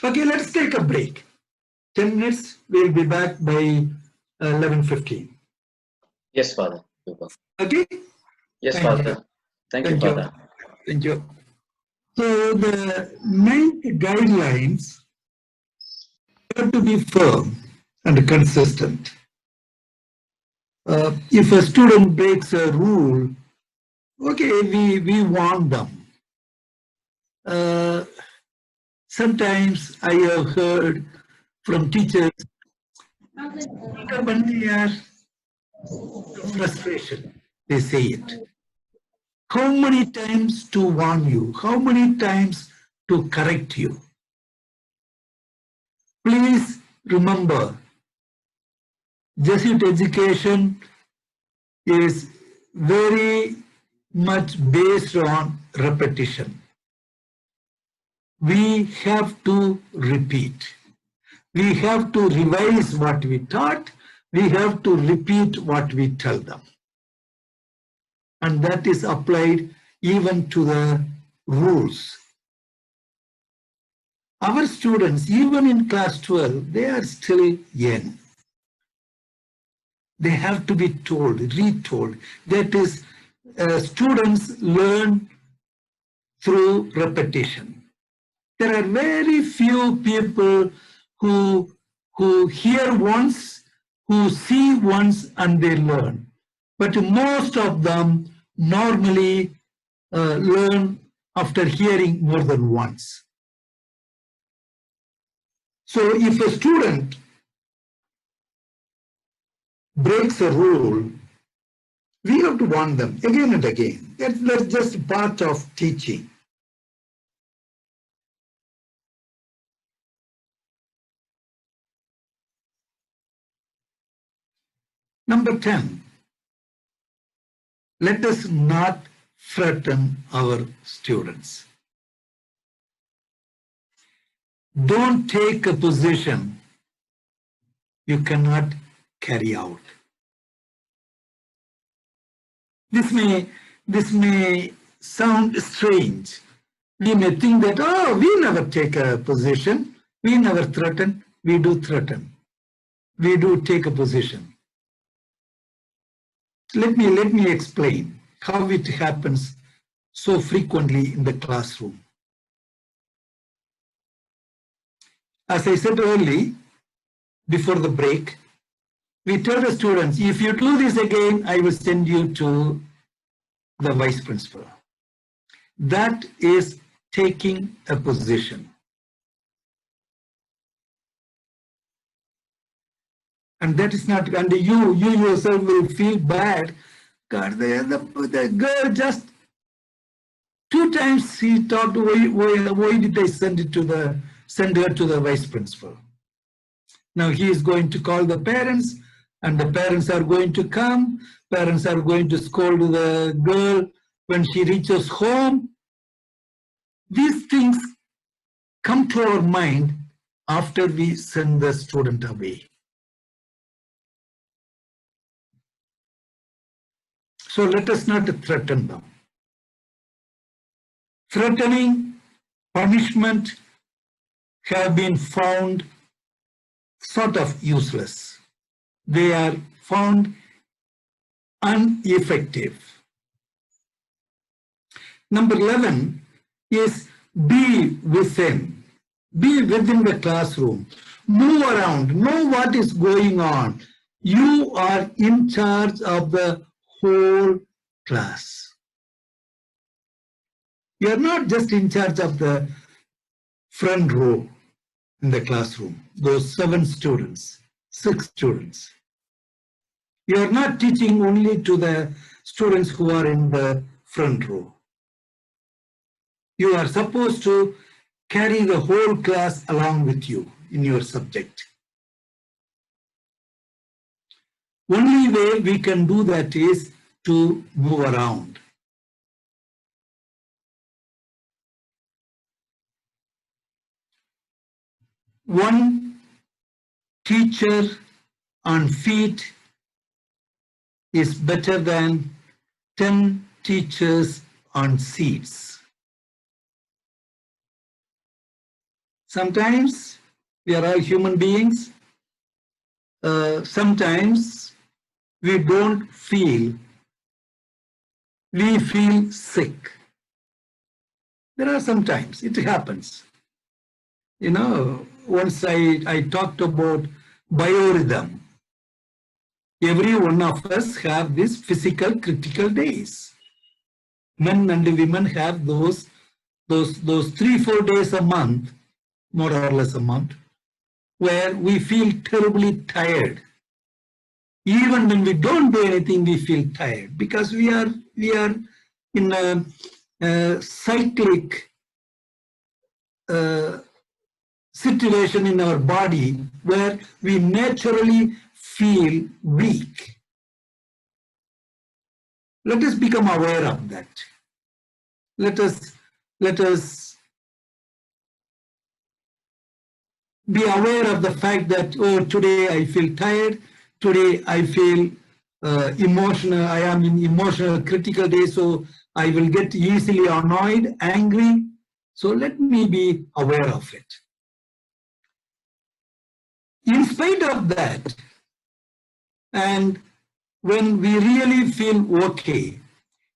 Okay, let's take a break. 10 minutes, we'll be back by 11:15. Yes, Father. Super. Okay? Yes, Thank Father. you. Thank you, Father. Thank you. So the 9th guidelines have to be firm and consistent. If a student breaks a rule, okay, we warn them. Sometimes I have heard from teachers, frustration, they say it. How many times to warn you? How many times to correct you? Please remember, Jesuit education is very much based on repetition. We have to repeat. We have to revise what we taught. We have to repeat what we tell them. And that is applied even to the rules. Our students, even in class 12, they are still young. They have to be told, retold. That is, students learn through repetition. There are very few people who hear once, who see once, and they learn. But most of them normally learn after hearing more than once. So if a student breaks a rule, we have to warn them again and again. That's just part of teaching. Number 10, let us not threaten our students. Don't take a position you cannot carry out. This may sound strange. We may think that, oh, we never take a position, we never threaten. We do threaten. We do take a position. Let me explain how it happens so frequently in the classroom. As I said earlier, before the break, we tell the students, if you do this again, I will send you to the vice principal. That is taking a position. And that is not, and you yourself will feel bad. God, the girl just 2 times she talked, why did I send her to the vice principal? Now he is going to call the parents, and the parents are going to come. Parents are going to scold the girl when she reaches home. These things come to our mind after we send the student away. So let us not threaten them. Threatening punishment have been found sort of useless. They are found ineffective. Number 11 is be within. Be within the classroom. Move around. Know what is going on. You are in charge of the whole class. You are not just in charge of the front row in the classroom, those 7 students, 6 students. You are not teaching only to the students who are in the front row. You are supposed to carry the whole class along with you in your subject. Only way we can do that is to move around. One teacher on feet is better than 10 teachers on seats. Sometimes we are all human beings. Sometimes we don't feel, we feel sick. There are some times it happens. You know, once I talked about biorhythm. Every one of us have these physical critical days. Men and women have those 3-4 days a month, more or less a month, where we feel terribly tired. Even when we don't do anything, we feel tired because we are in a cyclic situation in our body where we naturally feel weak. Let us become aware of that. Let us be aware of the fact that, oh, today I feel tired, today I feel emotional, I am in emotional critical day, so I will get easily annoyed, angry. So let me be aware of it. In spite of that, and when we really feel okay,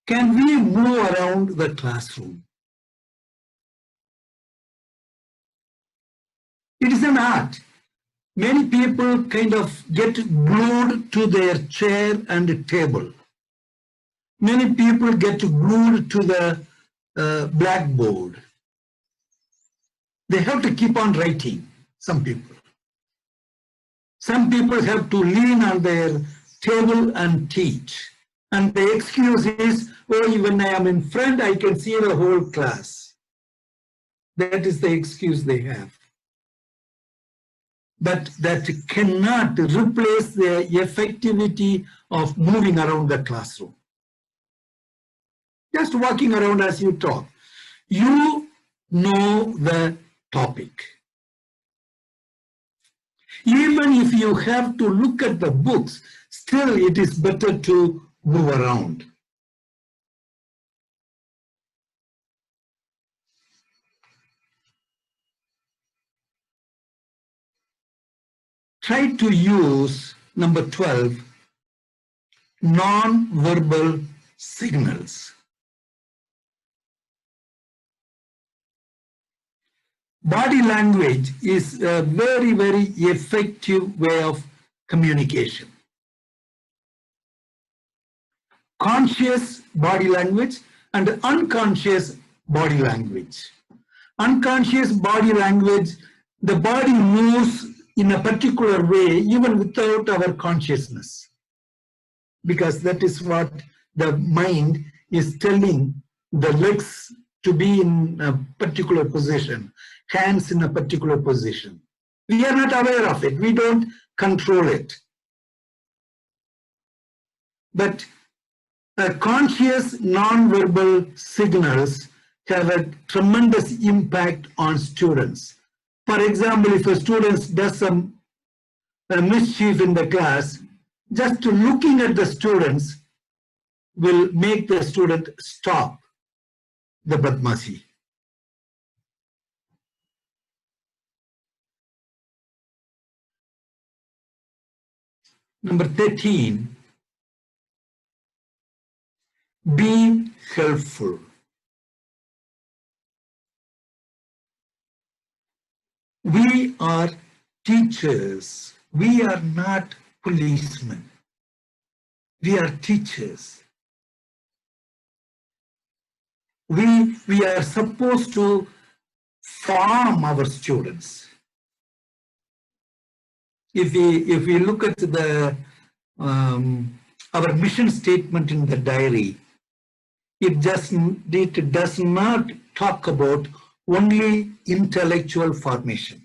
can we move around the classroom? It is an art. Many people kind of get glued to their chair and table. Many people get glued to the blackboard. They have to keep on writing, some people. Some people have to lean on their table and teach. And the excuse is, oh, when I am in front, I can see the whole class. That is the excuse they have. But that cannot replace the effectivity of moving around the classroom. Just walking around as you talk. You know the topic. Even if you have to look at the books, still it is better to move around. Try to use, number 12, non-verbal signals. Body language is a very, very effective way of communication. Conscious body language and unconscious body language. Unconscious body language, the body moves in a particular way even without our consciousness, because that is what the mind is telling the legs to be in a particular position, hands in a particular position. We are not aware of it. We don't control it. But conscious non-verbal signals have a tremendous impact on students. For example, if a student does some mischief in the class, just looking at the students will make the student stop the badmasi. Number 13, be helpful. We are teachers. We are not policemen. We are teachers. We are supposed to form our students. If we look at the our mission statement in the diary, it does not talk about only intellectual formation,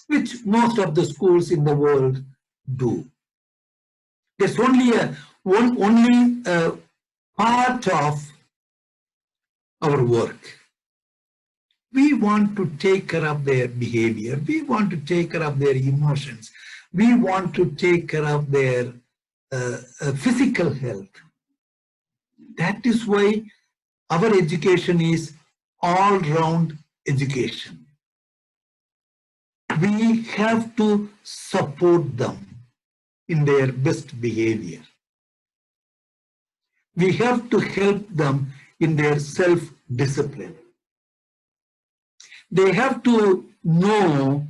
which most of the schools in the world do. There's only a part of our work. We want to take care of their behavior. We want to take care of their emotions. We want to take care of their physical health. That is why our education is all-round education. We have to support them in their best behavior. We have to help them in their self-discipline. They have to know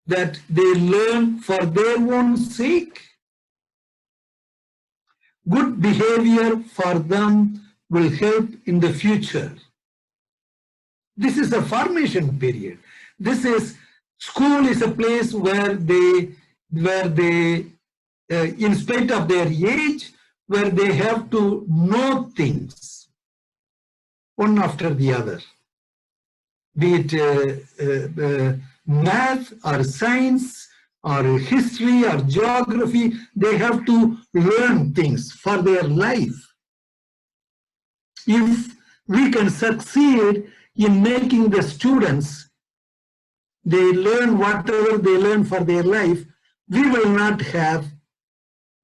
that they learn for their own sake. Good behavior for them will help in the future. This is a formation period. School is a place where they, in spite of their age, where they have to know things, one after the other. Be it math or science or history or geography, they have to learn things for their life. If we can succeed in making the students, they learn whatever they learn for their life, we will not have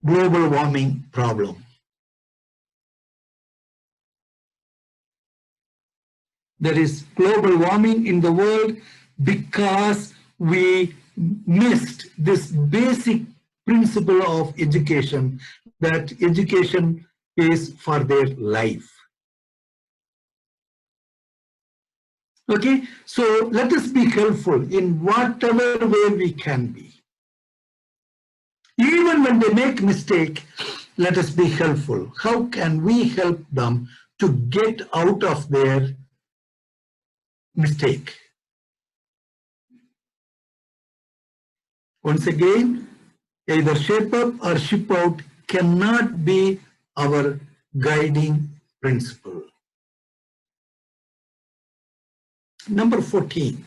global warming problem. There is global warming in the world because we missed this basic principle of education, that education is for their life. Okay, so let us be helpful in whatever way we can be. Even when they make mistake, let us be helpful. How can we help them to get out of their mistake? Once again, either shape up or ship out cannot be our guiding principle. Number 14.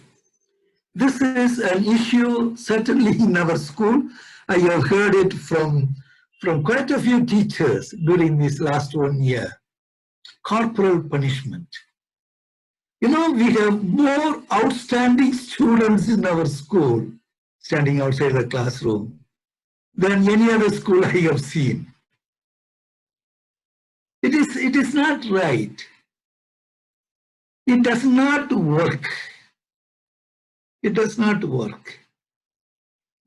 This is an issue certainly in our school. I have heard it from quite a few teachers during this last 1 year. Corporal punishment. You know, we have more outstanding students in our school standing outside the classroom than any other school I have seen. It is not right. It does not work. It does not work.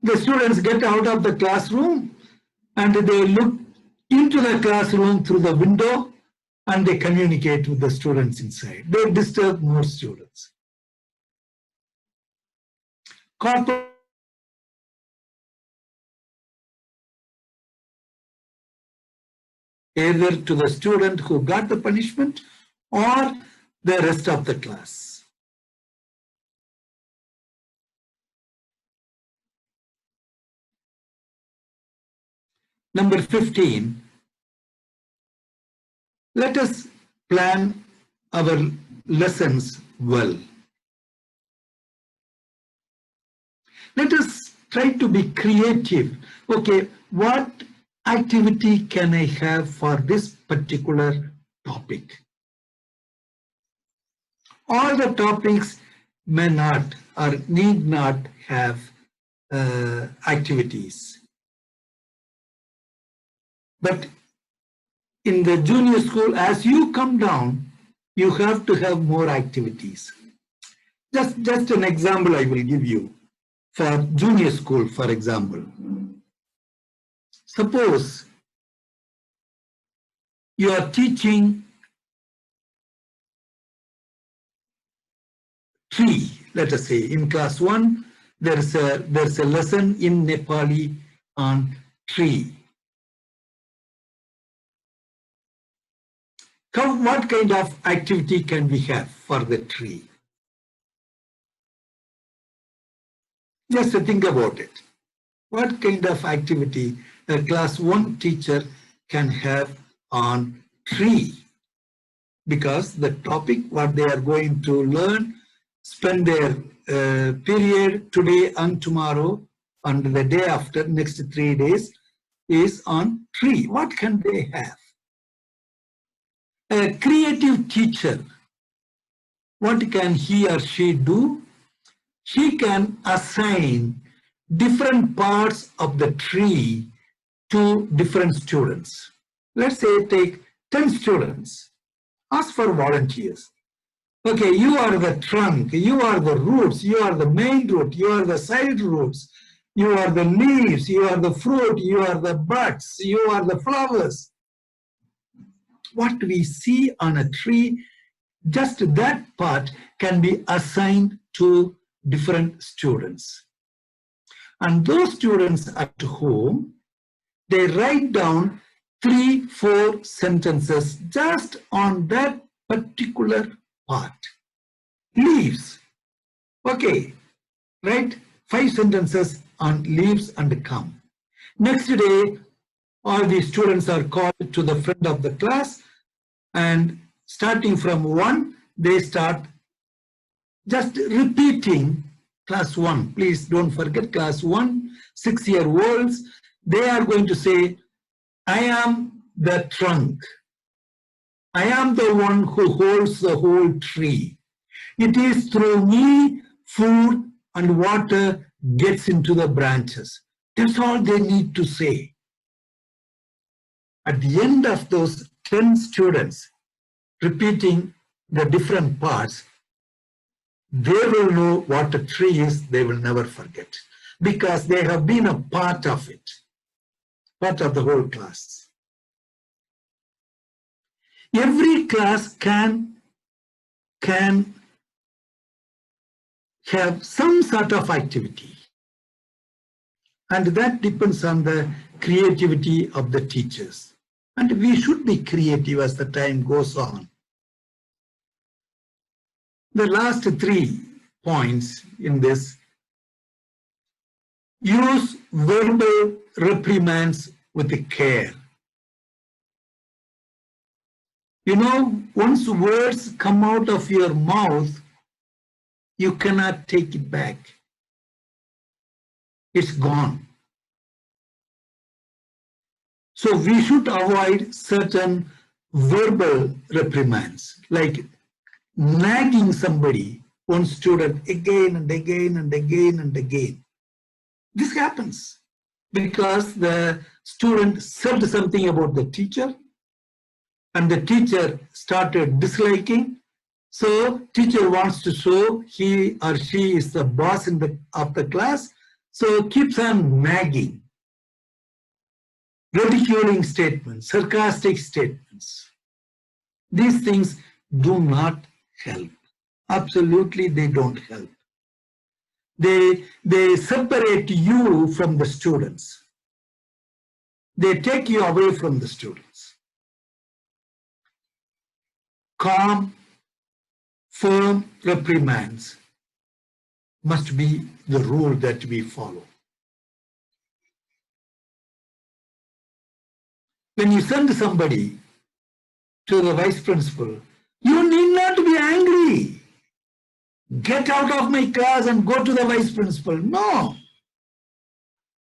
The students get out of the classroom and they look into the classroom through the window and they communicate with the students inside. They disturb more students. Corporal either to the student who got the punishment or the rest of the class. Number 15, let us plan our lessons well. Let us try to be creative. Okay, what activity can I have for this particular topic? All the topics may not or need not have activities. But in the junior school, as you come down, you have to have more activities. Just an example I will give you for junior school, for example. Suppose you are teaching tree, let us say in class 1, there's a lesson in Nepali on tree. What kind of activity can we have for the tree? Just think about it. What kind of activity a class 1 teacher can have on tree? Because the topic, what they are going to learn, spend their period today and tomorrow and the day after, next 3 days, is on tree. What can they have? A creative teacher, what can he or she do? She can assign different parts of the tree to different students. Let's say take 10 students. Ask for volunteers. Okay, you are the trunk, you are the roots, you are the main root, you are the side roots, you are the leaves, you are the fruit, you are the buds, you are the flowers. What we see on a tree, just that part can be assigned to different students. And those students at home, they write down 3-4 sentences just on that particular part. Leaves. Okay, write 5 sentences on leaves and come. Next day, all the students are called to the front of the class, and starting from 1, they start just repeating class 1. Please don't forget class 1, 6-year-olds. They are going to say, I am the trunk. I am the one who holds the whole tree. It is through me food and water gets into the branches. That's all they need to say. At the end of those 10 students repeating the different parts, they will know what a tree is. They will never forget, because they have been a part of it, part of the whole class. Every class can have some sort of activity, and that depends on the creativity of the teachers. And we should be creative as the time goes on. The last 3 points in this: use verbal reprimands with care. You know, once words come out of your mouth, you cannot take it back. It's gone. So we should avoid certain verbal reprimands, like nagging somebody, one student, again and again and again and again. This happens because the student said something about the teacher, and the teacher started disliking. So teacher wants to show he or she is the boss of the class, so keeps on nagging. Ridiculing statements, sarcastic statements. These things do not help. Absolutely, they don't help. They separate you from the students. They take you away from the students. Calm, firm reprimands must be the rule that we follow. When you send somebody to the vice principal, you need not be angry. Get out of my class and go to the vice principal. No.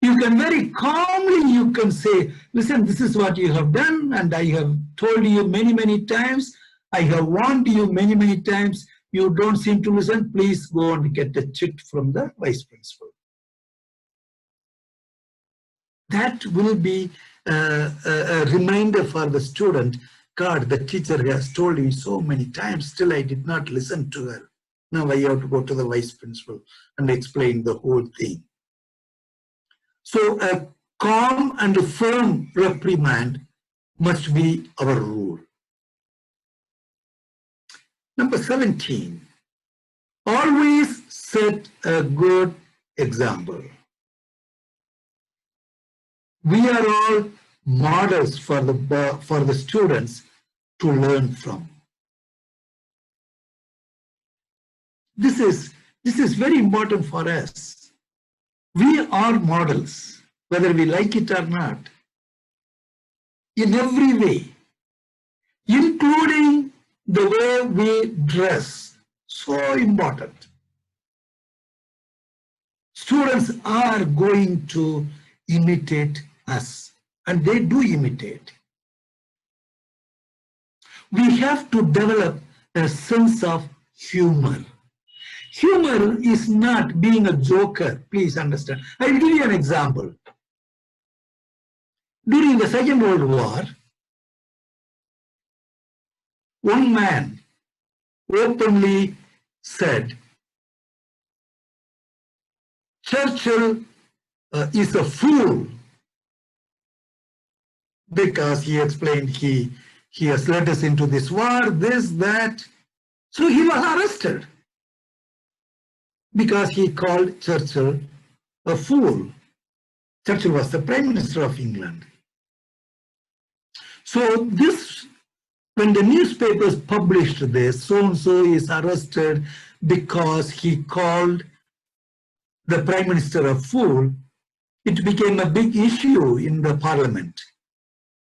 You can very calmly, you can say, listen, this is what you have done, and I have told you many, many times. I have warned you many, many times. You don't seem to listen. Please go and get a chit from the vice principal. That will be a reminder for the student. God, the teacher has told me so many times, still I did not listen to her. Now I have to go to the vice principal and explain the whole thing. So a calm and firm reprimand must be our rule. Number 17, always set a good example. We are all models for the students to learn from. This is very important for us. We are models, whether we like it or not, in every way, including the way we dress. So important. Students are going to imitate us, and they do imitate. We have to develop a sense of humor. Humor is not being a joker, please understand. I will give you an example. During the Second World War, one man openly said, Churchill is a fool, because he explained he has led us into this war, this, that. So he was arrested because he called Churchill a fool. Churchill was the Prime Minister of England. So this, when the newspapers published this, so-and-so is arrested because he called the Prime Minister a fool, it became a big issue in the Parliament,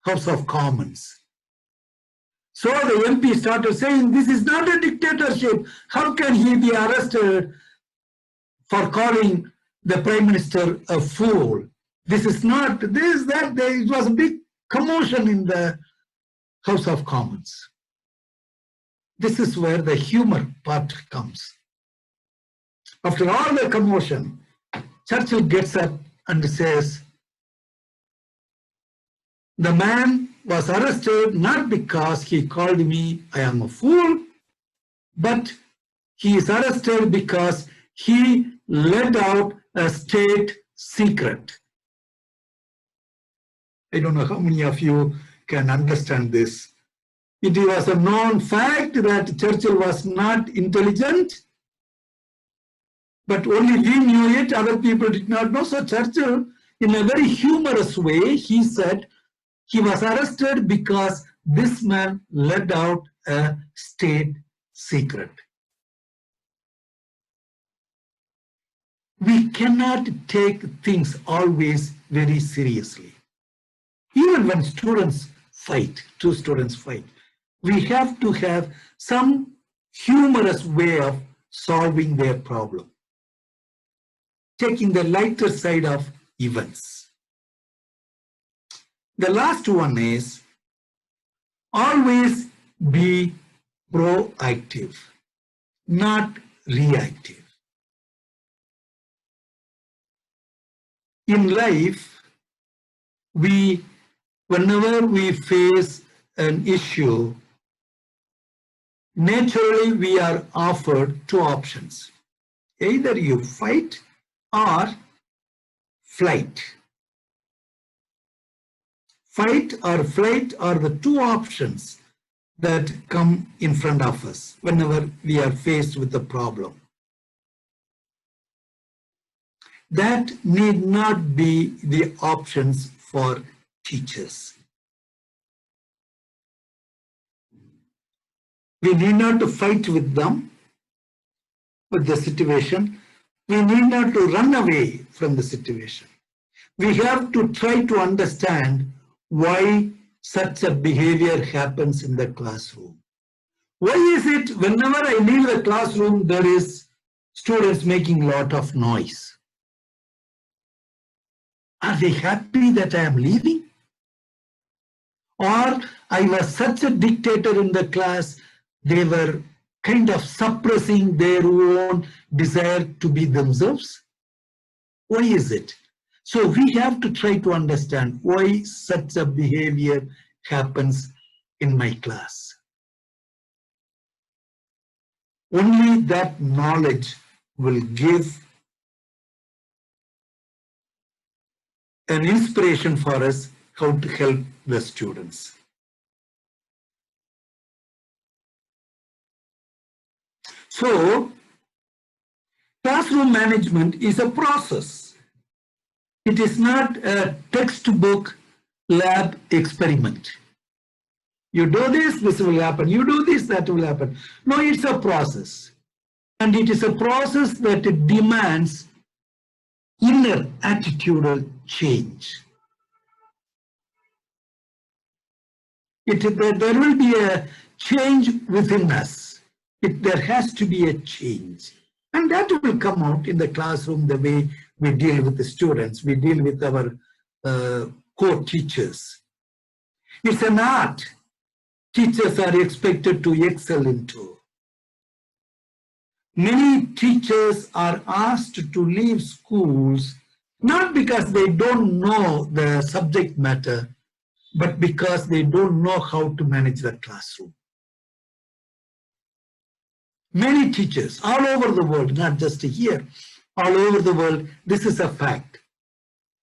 House of Commons. So the MP started saying, this is not a dictatorship. How can he be arrested for calling the Prime Minister a fool? This is not this, that. It was a big commotion in the House of Commons. This is where the humor part comes. After all the commotion, Churchill gets up and says, the man was arrested not because he called me I am a fool, but he is arrested because he let out a state secret. I don't know how many of you can understand this. It was a known fact that Churchill was not intelligent, but only we knew it, other people did not know. So Churchill, in a very humorous way, he said he was arrested because this man let out a state secret. We cannot take things always very seriously. Even when students fight, two students fight, we have to have some humorous way of solving their problem, taking the lighter side of events. The last one is always be proactive, not reactive. In life, whenever we face an issue, naturally we are offered two options. Either you fight or flight. Fight or flight are the two options that come in front of us whenever we are faced with a problem. That need not be the options for teachers. We need not to fight with them, with the situation. We need not to run away from the situation. We have to try to understand why such a behavior happens in the classroom. Why is it whenever I leave the classroom, there is students making a lot of noise? Are they happy that I am leaving? Or I was such a dictator in the class, they were kind of suppressing their own desire to be themselves? Why is it? So we have to try to understand why such a behavior happens in my class. Only that knowledge will give an inspiration for us how to help the students. So, classroom management is a process. It is not a textbook lab experiment. You do this will happen. You do this, that will happen. No, it's a process. And it is a process that demands inner attitudinal change. There will be a change within us. There has to be a change. And that will come out in the classroom, the way we deal with the students, we deal with our co-teachers. It's an art teachers are expected to excel into. Many teachers are asked to leave schools not because they don't know the subject matter, but because they don't know how to manage the classroom. Many teachers all over the world, not just here, all over the world, this is a fact.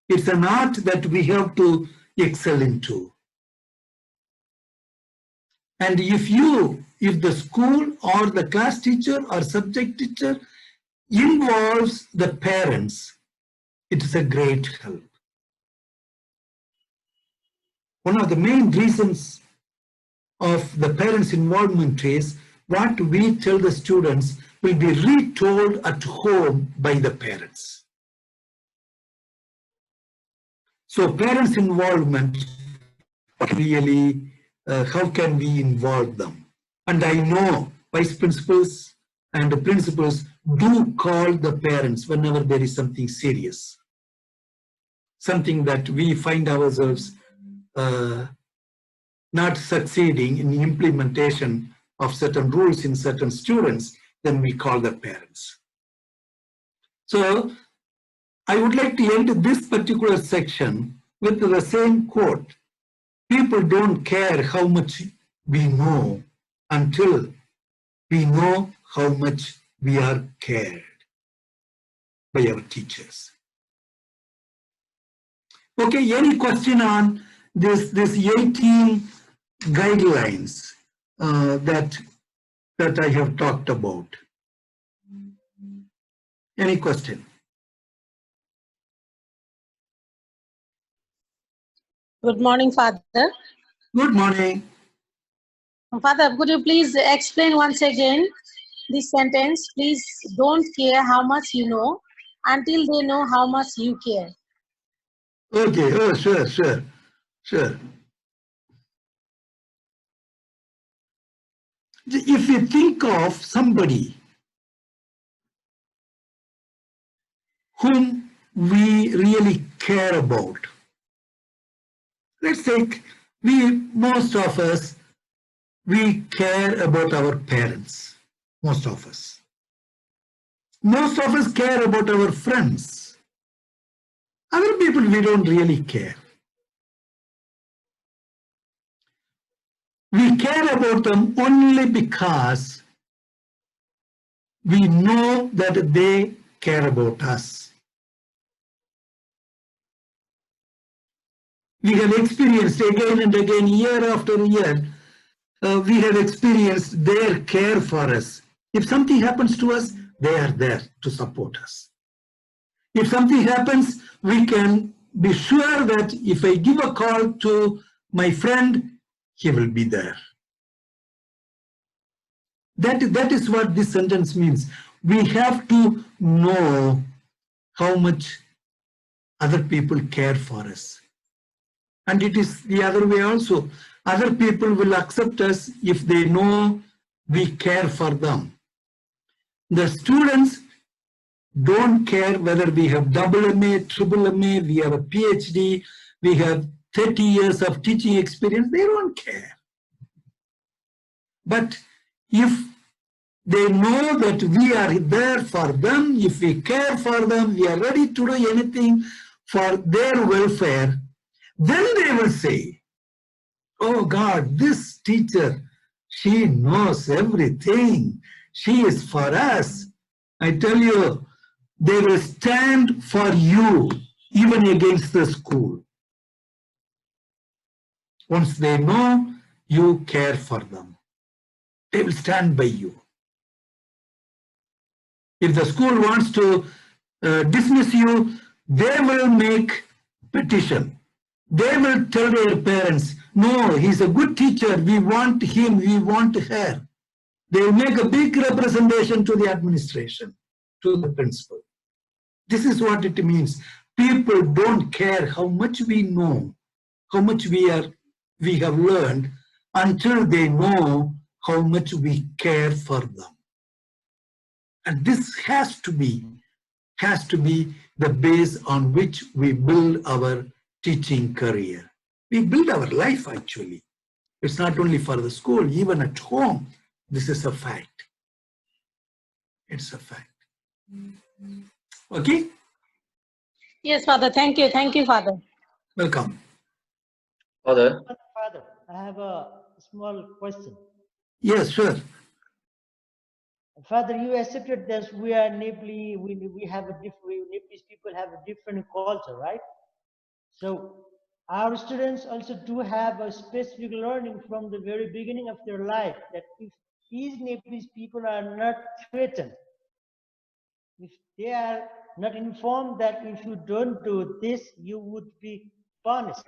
It's an art that we have to excel into. And if the school or the class teacher or subject teacher involves the parents, it is a great help. One of the main reasons of the parents' involvement is what we tell the students will be retold at home by the parents. So parents' involvement really, how can we involve them? And I know vice principals and the principals do call the parents whenever there is something serious, something that we find ourselves not succeeding in the implementation of certain rules in certain students, then we call the parents. So I would like to end this particular section with the same quote. People don't care how much we know until we know how much we are cared by our teachers. Okay, any question on this 18 guidelines that I have talked about? Any question? Good morning, Father. Good morning. Father, could you please explain once again this sentence? Please don't care how much you know until they know how much you care. Okay, oh, sure. If you think of somebody whom we really care about, let's take, most of us, we care about our parents, most of us. Most of us care about our friends. Other people, we don't really care. We care about them only because we know that they care about us. We have experienced again and again, year after year, we have experienced their care for us. If something happens to us, they are there to support us. If something happens, we can be sure that if I give a call to my friend, he will be there. That is what this sentence means. We have to know how much other people care for us. And it is the other way also. Other people will accept us if they know we care for them. The students don't care whether we have double MA, triple MA, we have a PhD, we have 30 years of teaching experience, they don't care. But if they know that we are there for them, if we care for them, we are ready to do anything for their welfare, then they will say, oh God, this teacher, she knows everything. She is for us. I tell you, they will stand for you even against the school. Once they know you care for them, they will stand by you. If the school wants to dismiss you, they will make petition. They will tell their parents, no, he's a good teacher, we want him, we want her. They will make a big representation to the administration, to the principal. This is what it means. People don't care how much we know, how much we have learned, until they know how much we care for them. And this has to be the base on which we build our teaching career. We build our life, actually. It's not only for the school, even at home, this is a fact. It's a fact. Okay? Yes, Father. Thank you. Thank you, Father. Welcome. Father, Father, I have a small question. Yes, sure. Father, you accepted that we are Nepali, we have a different, Nepalese people have a different culture, right? So our students also do have a specific learning from the very beginning of their life that if these Nepalese people are not threatened, if they are not informed that if you don't do this, you would be punished.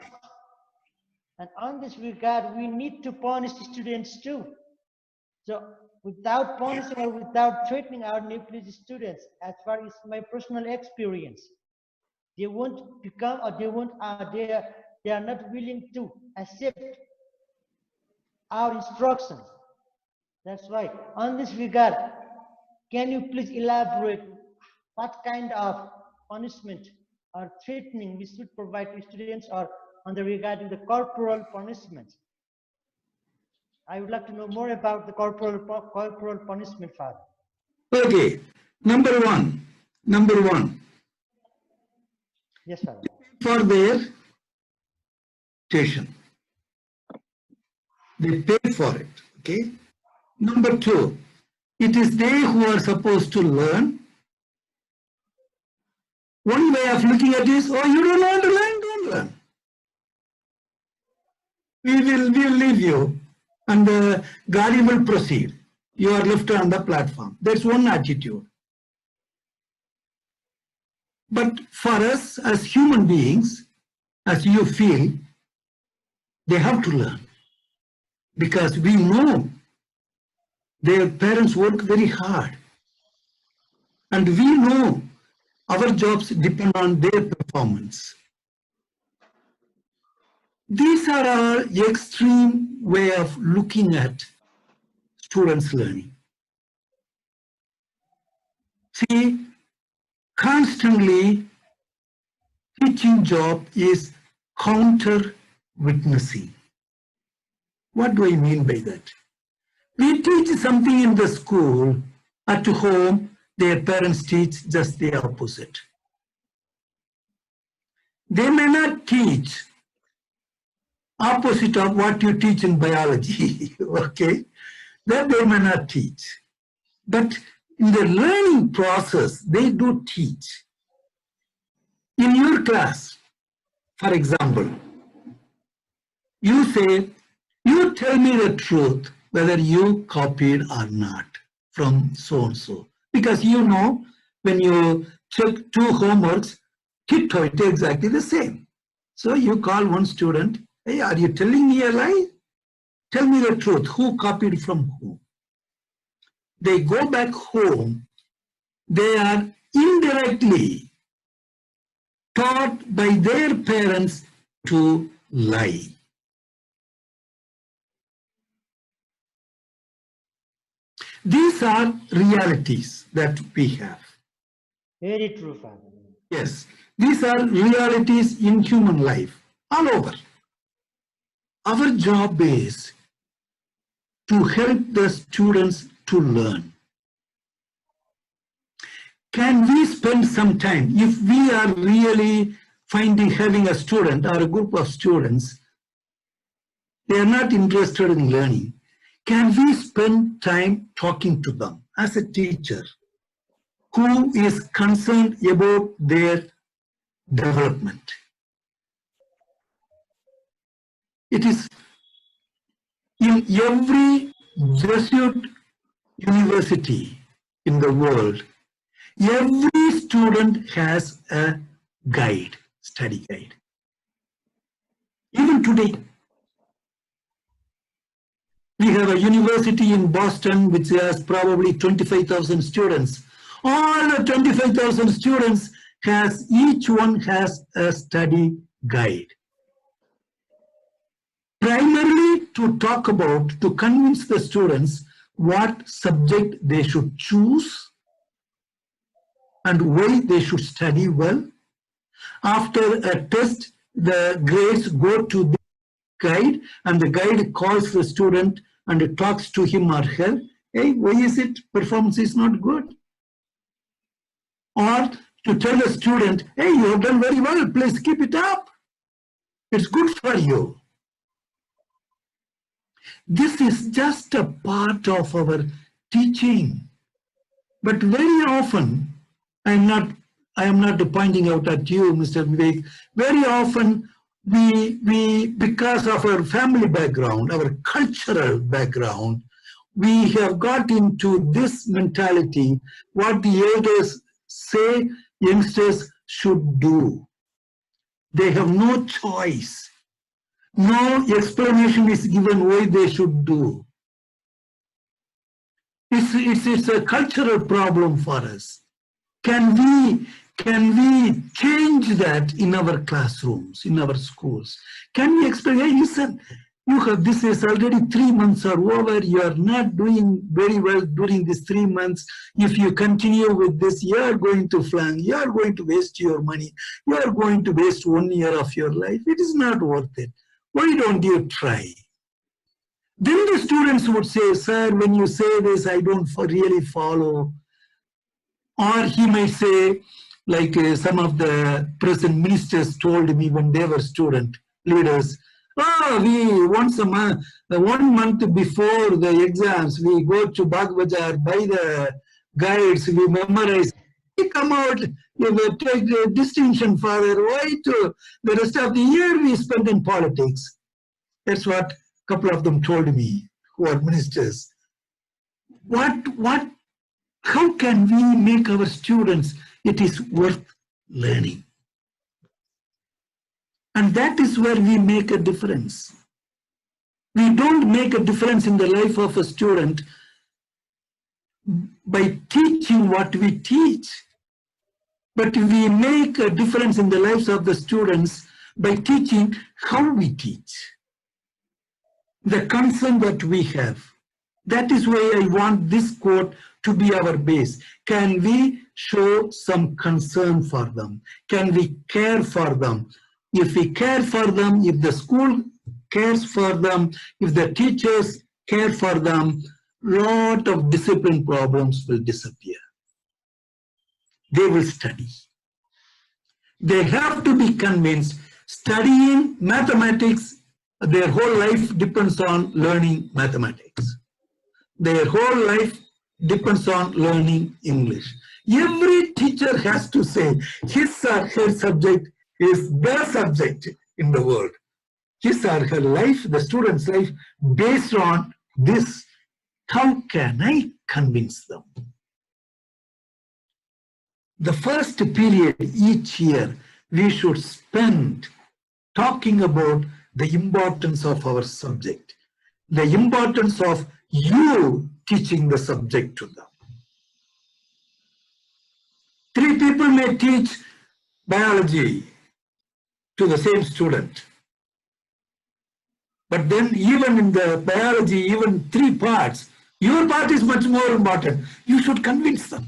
And on this regard, we need to punish students too. So without punishing or without threatening our Nepalese students, as far as my personal experience, they won't become, or they won't, they are not willing to accept our instructions. That's why, on this regard, can you please elaborate what kind of punishment or threatening we should provide to students, or on the regarding the corporal punishment? I would like to know more about the corporal punishment, Father. Okay. Number one. Yes, Father. For their tuition. They pay for it. Okay. Number two, it is they who are supposed to learn. One way of looking at this, oh, you don't want to learn, don't learn. We will leave you, and the Gadi will proceed. You are left on the platform. That's one attitude. But for us as human beings, as you feel, they have to learn. Because we know their parents work very hard. And we know our jobs depend on their performance. These are our extreme way of looking at students' learning. See, constantly teaching job is counter witnessing. What do I mean by that? We teach something in the school, at home, their parents teach just the opposite. They may not teach opposite of what you teach in biology, okay? That they may not teach. But in the learning process, they do teach. In your class, for example, you say, you tell me the truth whether you copied or not from so-and-so. Because you know, when you check two homeworks, tiptoe it exactly the same. So you call one student, hey, are you telling me a lie? Tell me the truth, who copied from whom? They go back home, they are indirectly taught by their parents to lie. These are realities that we have. Very true, Father. Yes, these are realities in human life, all over. Our job is to help the students to learn. Can we spend some time, if we are really having a student or a group of students, they are not interested in learning, can we spend time talking to them as a teacher who is concerned about their development. It is in every Jesuit university in the world, every student has a guide, study guide. Even today, we have a university in Boston which has probably 25,000 students. All the 25,000 students each one has a study guide. Primarily to convince the students what subject they should choose and why they should study well. After a test, the grades go to the guide, and the guide calls the student and talks to him or her. Hey, why is it performance is not good? Or to tell a student, hey, you have done very well, please keep it up. It's good for you. This is just a part of our teaching. But very often, I am not pointing out at you, Mr. Vivek, very often we because of our family background, our cultural background, we have got into this mentality, what the elders say youngsters should do. They have no choice. No explanation is given why they should do. It's a cultural problem for us. Can we change that in our classrooms, in our schools? Can we explain, hey, listen, this is already 3 months are over, you are not doing very well during these 3 months. If you continue with this, you are going to flunk, you are going to waste your money, you are going to waste 1 year of your life. It is not worth it. Why don't you try? Then the students would say, sir, when you say this, I don't really follow. Or he might say, like some of the present ministers told me when they were student leaders, we once a month, 1 month before the exams, we go to Bagh Bazaar, buy the guides, we memorize. We come out, we will take the distinction, Father. Why to the rest of the year we spend in politics? That's what a couple of them told me, who are ministers. How can we make our students, it is worth learning? And that is where we make a difference. We don't make a difference in the life of a student by teaching what we teach, but we make a difference in the lives of the students by teaching how we teach. The concern that we have. That is why I want this quote to be our base. Can we show some concern for them? Can we care for them? If we care for them, if the school cares for them, if the teachers care for them, lot of discipline problems will disappear. They will study. They have to be convinced studying mathematics, their whole life depends on learning mathematics. Their whole life depends on learning English. Every teacher has to say his or her subject is the subject in the world. His or her life, the student's life, based on this. How can I convince them? The first period each year we should spend talking about the importance of our subject, the importance of you teaching the subject to them. 3 people may teach biology to the same student. But then even in the biology, even 3 parts, your part is much more important. You should convince them.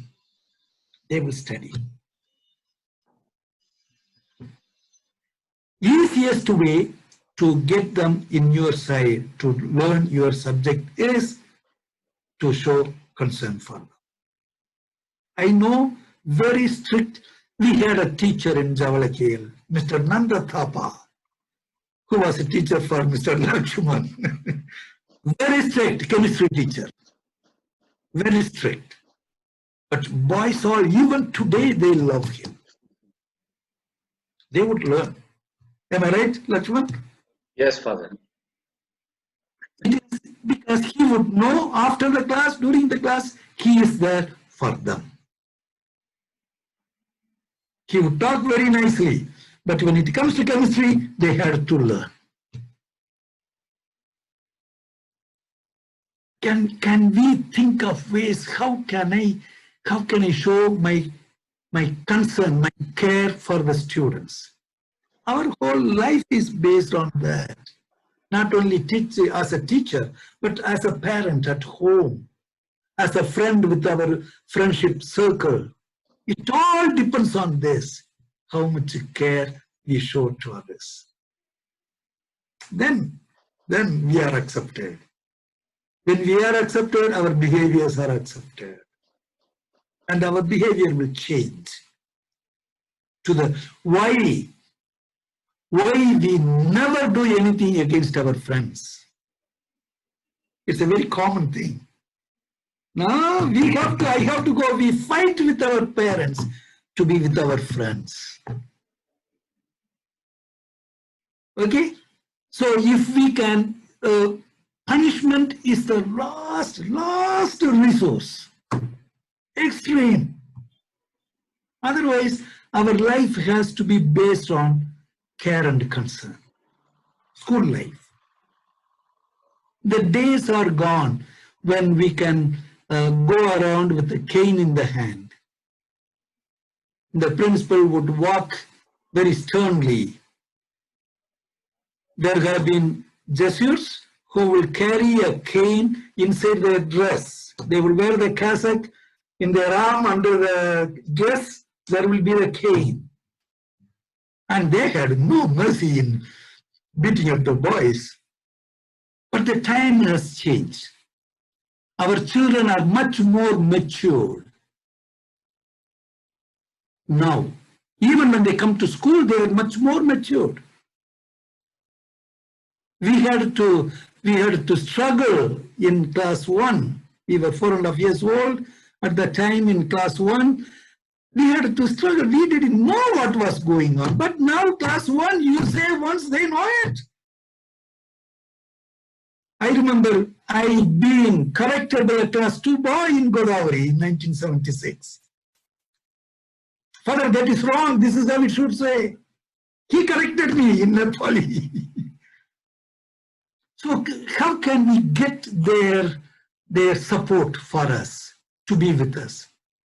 They will study. Easiest way to get them in your side, to learn your subject, is to show concern for them. I know, very strict. We had a teacher in Javalakil, Mr. Nanda Thapa, who was a teacher for Mr. Lakshman. Very strict chemistry teacher. Very strict. But boys all, even today, they love him. they would learn. Am I right, Lakshman? Yes, Father. It is because he would know after the class, during the class, he is there for them. He would talk very nicely, but when it comes to chemistry, they had to learn. Can we think of ways, how can I show my concern, my care for the students? Our whole life is based on that. Not only as a teacher, but as a parent at home, as a friend with our friendship circle. It all depends on this, how much care we show to others. Then we are accepted. When we are accepted, our behaviors are accepted. And our behavior will change to the why we never do anything against our friends. It's a very common thing. Now I have to go, we fight with our parents to be with our friends. Okay? So if we can, punishment is the last resource. Extreme. Otherwise, our life has to be based on care and concern. School life. The days are gone when we can go around with a cane in the hand. The principal would walk very sternly. There have been Jesuits who will carry a cane inside their dress. They will wear the cassock in their arm, under the dress, there will be a cane. And they had no mercy in beating up the boys. But the time has changed. Our children are much more mature now. Even when they come to school, they are much more matured. We had to struggle in class 1. We were 4.5 years old at the time in class 1. We had to struggle. We didn't know what was going on. But now class 1, you say once, they know it. I remember I being corrected by a class 2 boy in Godavari in 1976. Father, that is wrong. This is how it should say. He corrected me in Nepali. So how can we get their support for us to be with us?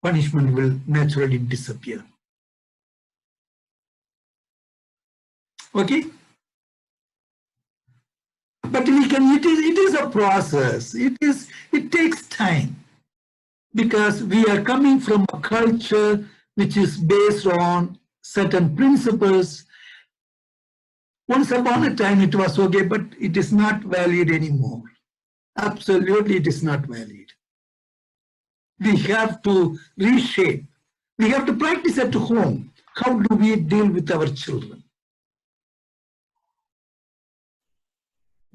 Punishment will naturally disappear. Okay? But we can, it is a process. It takes time because we are coming from a culture which is based on certain principles. Once upon a time it was okay, but it is not valid anymore. Absolutely, it is not valid. We have to reshape. We have to practice at home. How do we deal with our children?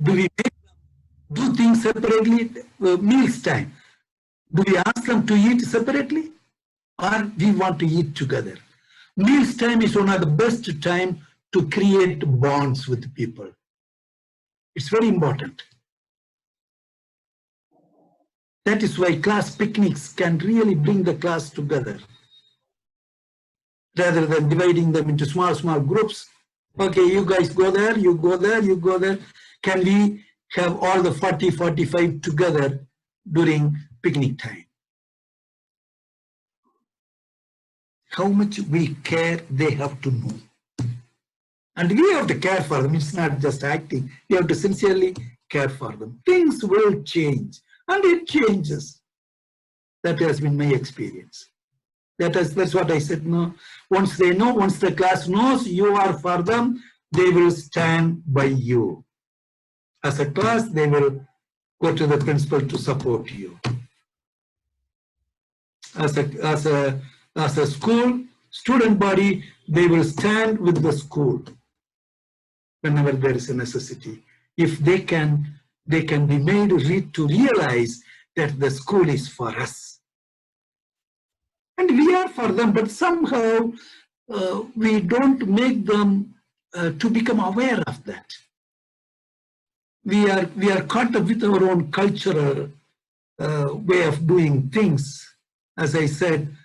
Do we make them do things separately? Meals time. Do we ask them to eat separately? Or we want to eat together? Meals time is one of the best time to create bonds with people. It's very important. That is why class picnics can really bring the class together. Rather than dividing them into small groups. Okay, you guys go there, you go there, you go there. Can we have all the 40, 45 together during picnic time? How much we care, they have to know. And we have to care for them. It's not just acting. We have to sincerely care for them. Things will change. And it changes. That has been my experience. That's what I said. No, once they know, once the class knows you are for them, they will stand by you. As a class, they will go to the principal to support you. As a school, student body, they will stand with the school whenever there is a necessity. If they can be made to realize that the school is for us. And we are for them, but somehow we don't make them to become aware of that. We are caught up with our own cultural way of doing things. As I said,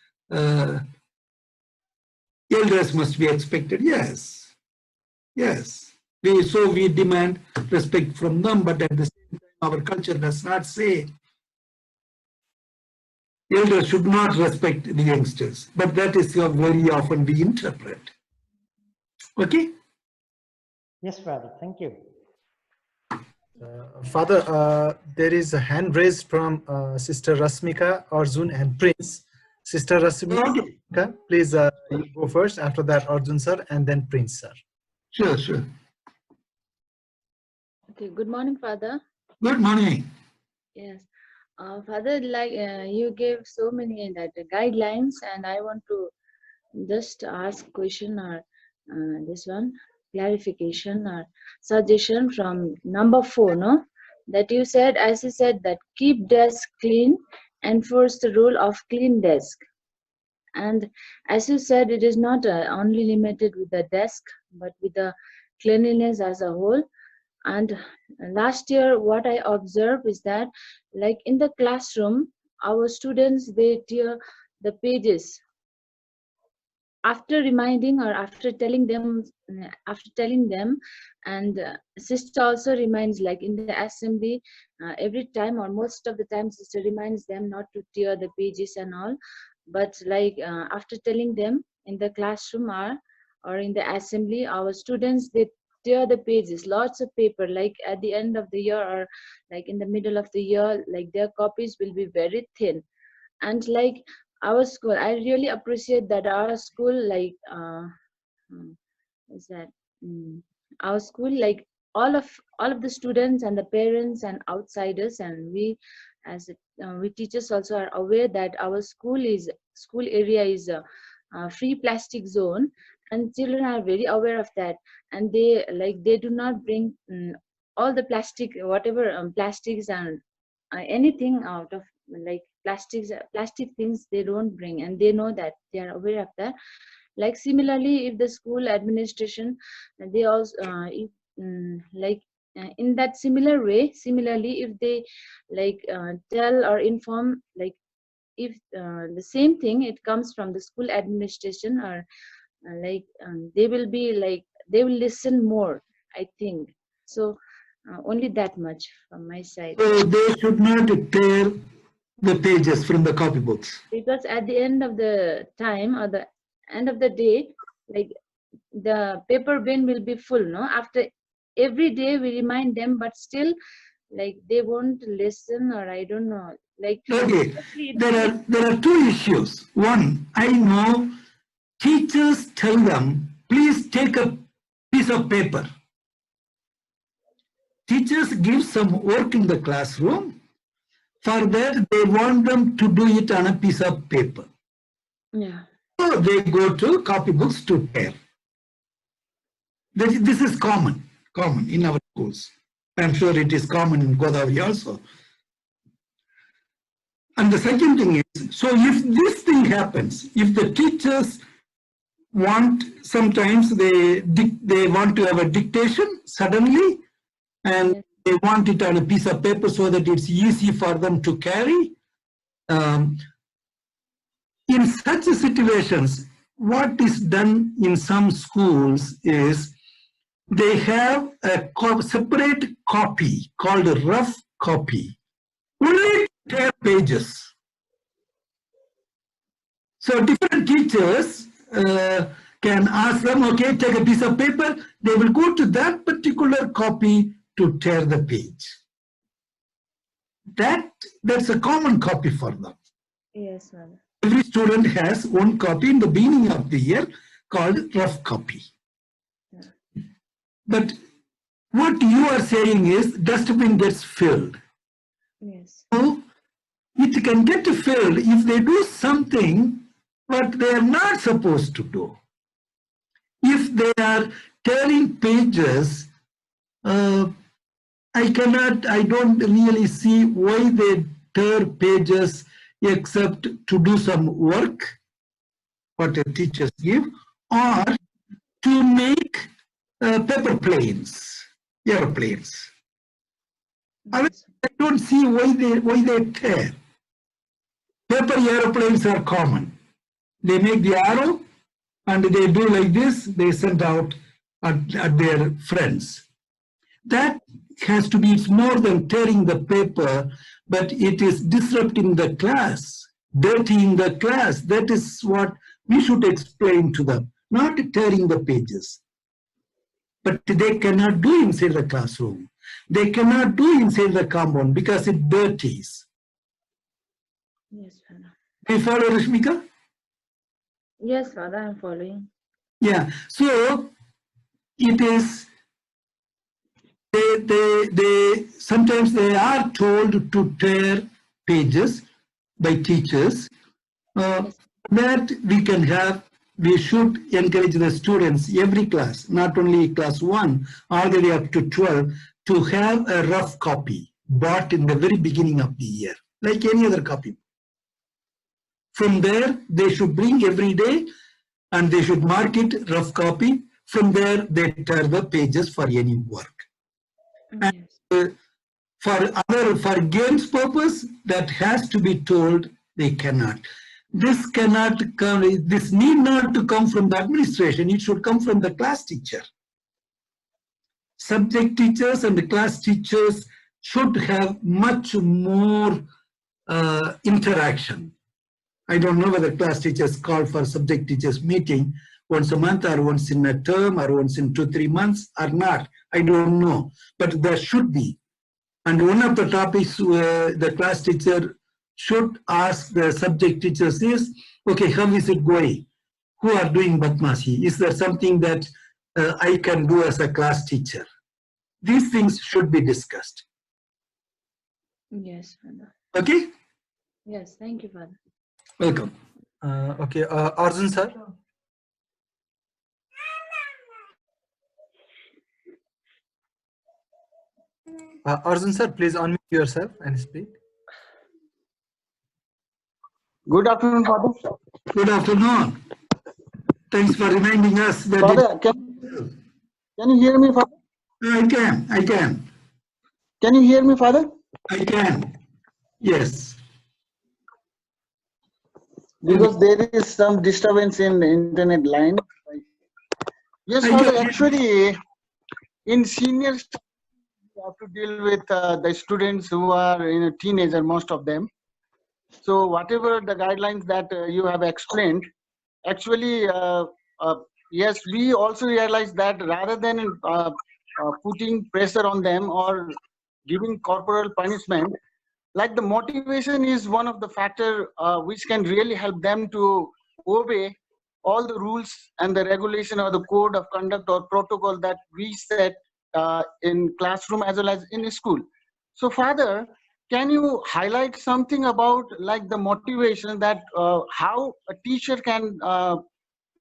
elders must be expected. Yes, yes. So we demand respect from them, but at the same time, our culture does not say elders should not respect the youngsters. But that is how very often we interpret. Okay? Yes, Father. Thank you. Father, there is a hand raised from Sister Rasmika, Arjun, and Prince. Sister Rasmika, Okay. please you go first. After that, Arjun sir, and then Prince sir. Sure, sure. Okay, good morning, Father. Good morning. Yes, Father, like you gave so many guidelines, and I want to just ask question or this one clarification or suggestion from number 4. No, that you said, as you said, that keep desk clean, enforce the rule of clean desk, and as you said, it is not only limited with the desk, but with the cleanliness as a whole. And last year what I observed is that, like in the classroom, our students, they tear the pages after reminding or after telling them, and sister also reminds, like in the assembly, every time or most of the time sister reminds them not to tear the pages and all. But like after telling them in the classroom or in the assembly, our students, they tear the pages, lots of paper, like at the end of the year or like in the middle of the year, like their copies will be very thin. And like our school, I really appreciate that our school, like is that our school, like all of the students and the parents and outsiders, and we as we teachers also are aware that our school area is a free plastic zone, and children are very aware of that, and they do not bring all the plastic, whatever plastics and anything out of like plastic things they don't bring, and they know that, they are aware of that. Like similarly, if the school administration, they also if, like in that similarly, if they like tell or inform, like if the same thing it comes from the school administration, or like they will listen more, I think so. Only that much from my side. So they should not tear the pages from the copybooks. Because at the end of the time or the end of the day, like the paper bin will be full, no, after every day we remind them, but still like they won't listen, or I don't know, like Okay, there are two issues. One, I know teachers tell them, please take a piece of paper. Teachers give some work in the classroom. For that, they want them to do it on a piece of paper. yeah. So they go to copybooks to tear. This is common in our schools. I'm sure it is common in Godavari also. And the second thing is, so if this thing happens, if the teachers want, sometimes they want to have a dictation suddenly, and they want it on a piece of paper so that it's easy for them to carry. In such situations, what is done in some schools is they have a separate copy called a rough copy, only 10 pages. So different teachers can ask them, okay, take a piece of paper. They will go to that particular copy to tear the page. That's a common copy for them. Yes, ma'am. Every student has one copy in the beginning of the year called rough copy. Yeah. But what you are saying is dustbin gets filled. Yes. So it can get filled if they do something what they are not supposed to do. If they are tearing pages, I don't really see why they tear pages except to do some work, what the teachers give, or to make paper planes, airplanes. I mean, I don't see why they tear. Paper airplanes are common. They make the arrow and they do like this, they send out at their friends. That has to be, it's more than tearing the paper, but it is disrupting the class, dirtying the class. That is what we should explain to them, not tearing the pages. But they cannot do inside the classroom. They cannot do inside the compound because it dirties. Yes, Father. Do you follow, Rashmika? Yes, Father, I'm following. Yeah, so it is, they sometimes they are told to tear pages by teachers. That we can have, we should encourage the students, every class, not only class 1, all the way up to 12, to have a rough copy bought in the very beginning of the year, like any other copy. From there, they should bring every day and they should mark it rough copy. From there, they tear the pages for any work. And for games purpose, that has to be told they cannot. This cannot come, this need not to come from the administration, it should come from the class teacher. Subject teachers and the class teachers should have much more interaction. I don't know whether class teachers call for subject teachers meeting once a month or once in a term or once in 2-3 months or not. I don't know, but there should be. And one of the topics the class teacher should ask the subject teachers is, okay, how is it going? Who are doing Badmasi? Is there something that I can do as a class teacher? These things should be discussed. Yes, Father. Okay? Yes, thank you, Father. Welcome. Okay, Arjun sir. Arjun sir, please unmute yourself and speak. Good afternoon, Father. Good afternoon. Thanks for reminding us that Father, can you hear me, Father? I can. Can you hear me, Father? I can. Yes. Because there is some disturbance in the internet line. Yes, Father, actually, in seniors, you have to deal with the students who are in a teenager, most of them. So whatever the guidelines that you have explained, actually, yes, we also realize that rather than putting pressure on them or giving corporal punishment, like the motivation is one of the factor which can really help them to obey all the rules and the regulation or the code of conduct or protocol that we set in classroom as well as in school. So Father, can you highlight something about like the motivation that how a teacher can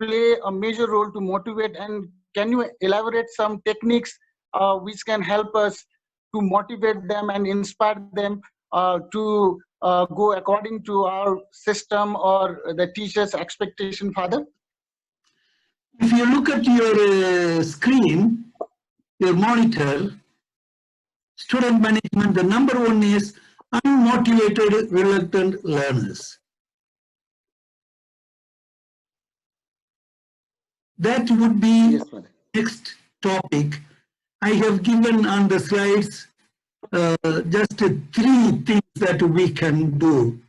play a major role to motivate, and can you elaborate some techniques which can help us to motivate them and inspire them to go according to our system or the teacher's expectation, Father? If you look at your screen, your monitor, student management, the number 1 is unmotivated, reluctant learners. That would be next topic. I have given on the slides just 3 things that we can do.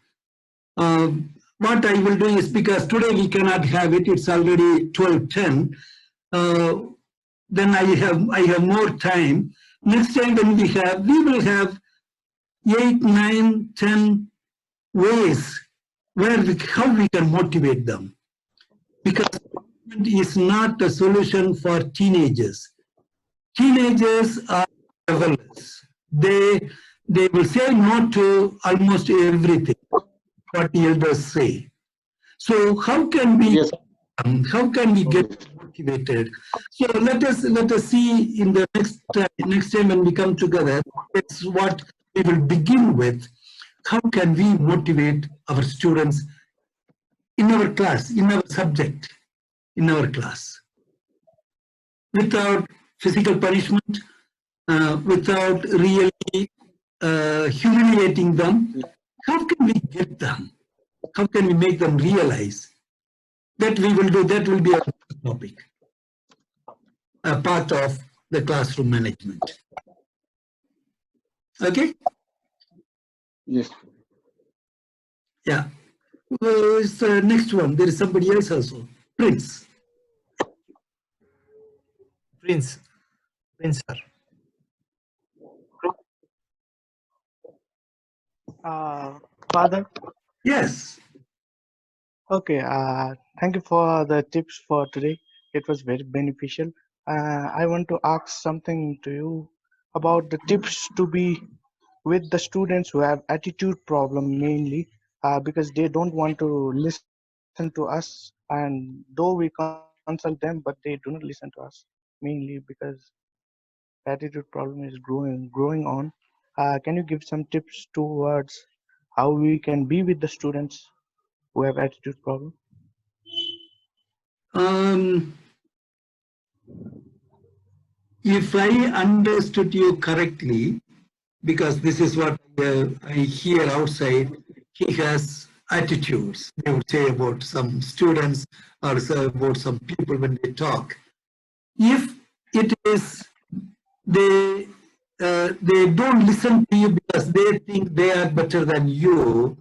What I will do is, because today we cannot have it, it's already 12:10. Then I have more time. Next time when we will have 8, 9, 10 ways where how we can motivate them. Because it is not a solution for teenagers. Teenagers are rebellious. They will say no to almost everything what the elders say. So how can we get motivated? So let us see in the next time when we come together. That's what we will begin with. How can we motivate our students in our class, in our subject, in our class. Without physical punishment, without really humiliating them, how can we get them? How can we make them realize that we will do? That will be a topic, a part of the classroom management. Okay? Yes. Yeah. It's the next one. There is somebody else also. Prince. Prince, sir. Father, Yes. okay, thank you for the tips for today. It was very beneficial. I want to ask something to you about the tips to be with the students who have attitude problem mainly because they don't want to listen to us, and though we consult them, but they do not listen to us mainly because attitude problem is growing on. Can you give some tips towards how we can be with the students who have attitude problem? If I understood you correctly, because this is what I hear outside, he has attitudes, they would say about some students or say about some people when they talk. If it is they don't listen to you because they think they are better than you,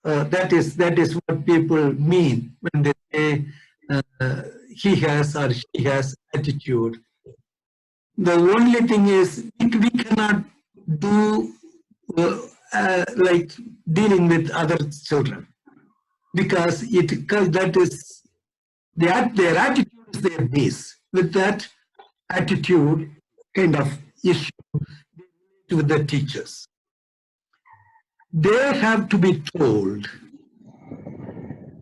that is what people mean when they say he has or she has attitude. The only thing is we cannot do like dealing with other children because that is their attitude is their base. With that attitude kind of issue with the teachers, they have to be told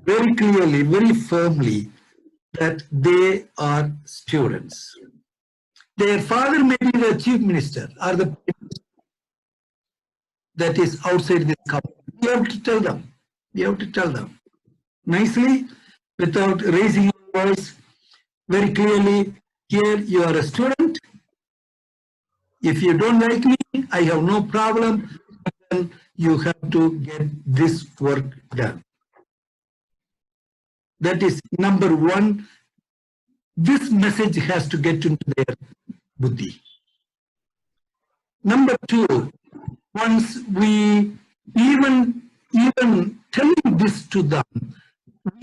very clearly, very firmly that they are students. Their father may be the chief minister or the that is outside this company. We have to tell them. We have to tell them nicely, without raising your voice, very clearly. Here you are a student. If you don't like me, I have no problem. Then you have to get this work done. That is number one. This message has to get into their buddhi. Number two, once we even telling this to them,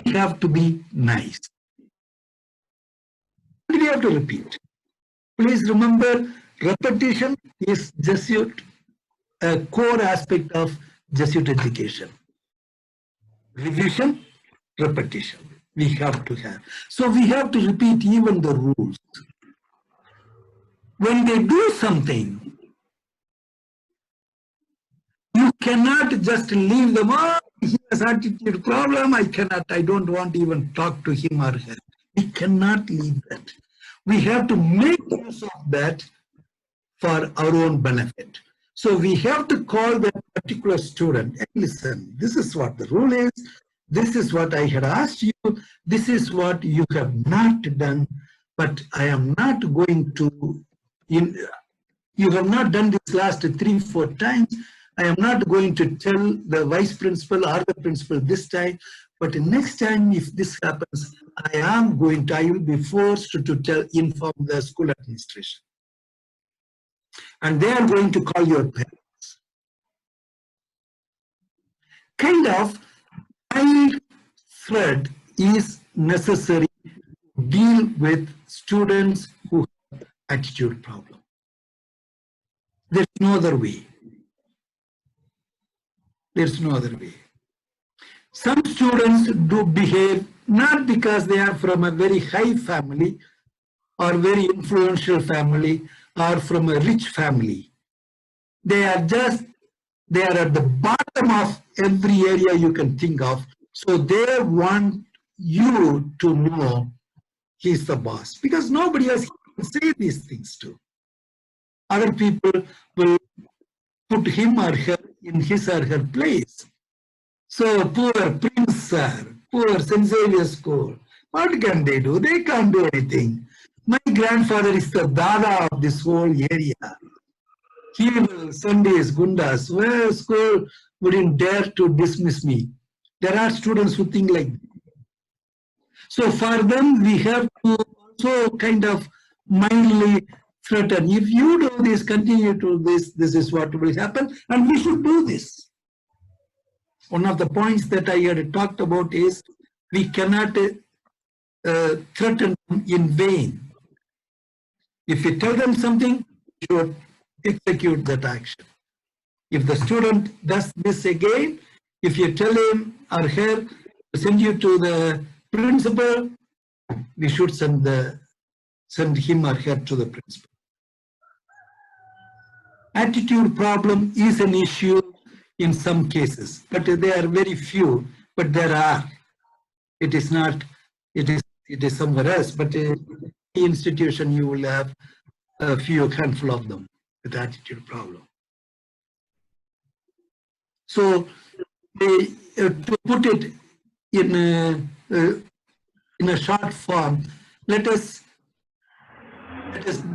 we have to be nice. We have to repeat. Please remember, repetition is Jesuit, a core aspect of Jesuit education. Revision, repetition. We have to have. So we have to repeat even the rules. When they do something, you cannot just leave them, oh, he has attitude problem, I don't want to even talk to him or her. We cannot leave that. We have to make use of that for our own benefit. So we have to call that particular student, hey, listen, this is what the rule is, this is what I had asked you, this is what you have not done, but I am not going to, you have not done this last 3-4 times, I am not going to tell the vice principal or the principal this time, but next time if this happens, I will be forced to inform the school administration. And they are going to call your parents. Kind of high thread is necessary to deal with students who have attitude problem. There's no other way. There's no other way. Some students do behave not because they are from a very high family or very influential family or from a rich family. They are at the bottom of every area you can think of. So they want you to know he's the boss because nobody else can say these things to. Other people will put him or her in his or her place. So poor Prince, sir, poor St. Xavier School, What can they do? They can't do anything. My grandfather is the dada of this whole area. He will Sundays, gundas, where school wouldn't dare to dismiss me. There are students who think like that. So for them, we have to also kind of mildly threaten. If you do this, continue to this, this is what will happen, and we should do this. One of the points that I had talked about is we cannot threaten them in vain. If you tell them something, you should execute that action. If the student does this again, if you tell him or her, send you to the principal, we should send him or her to the principal. Attitude problem is an issue in some cases, but they are very few, but there are. It is not, it is somewhere else, but in the institution you will have a few handful of them with attitude problem. So to put it in a short form, let us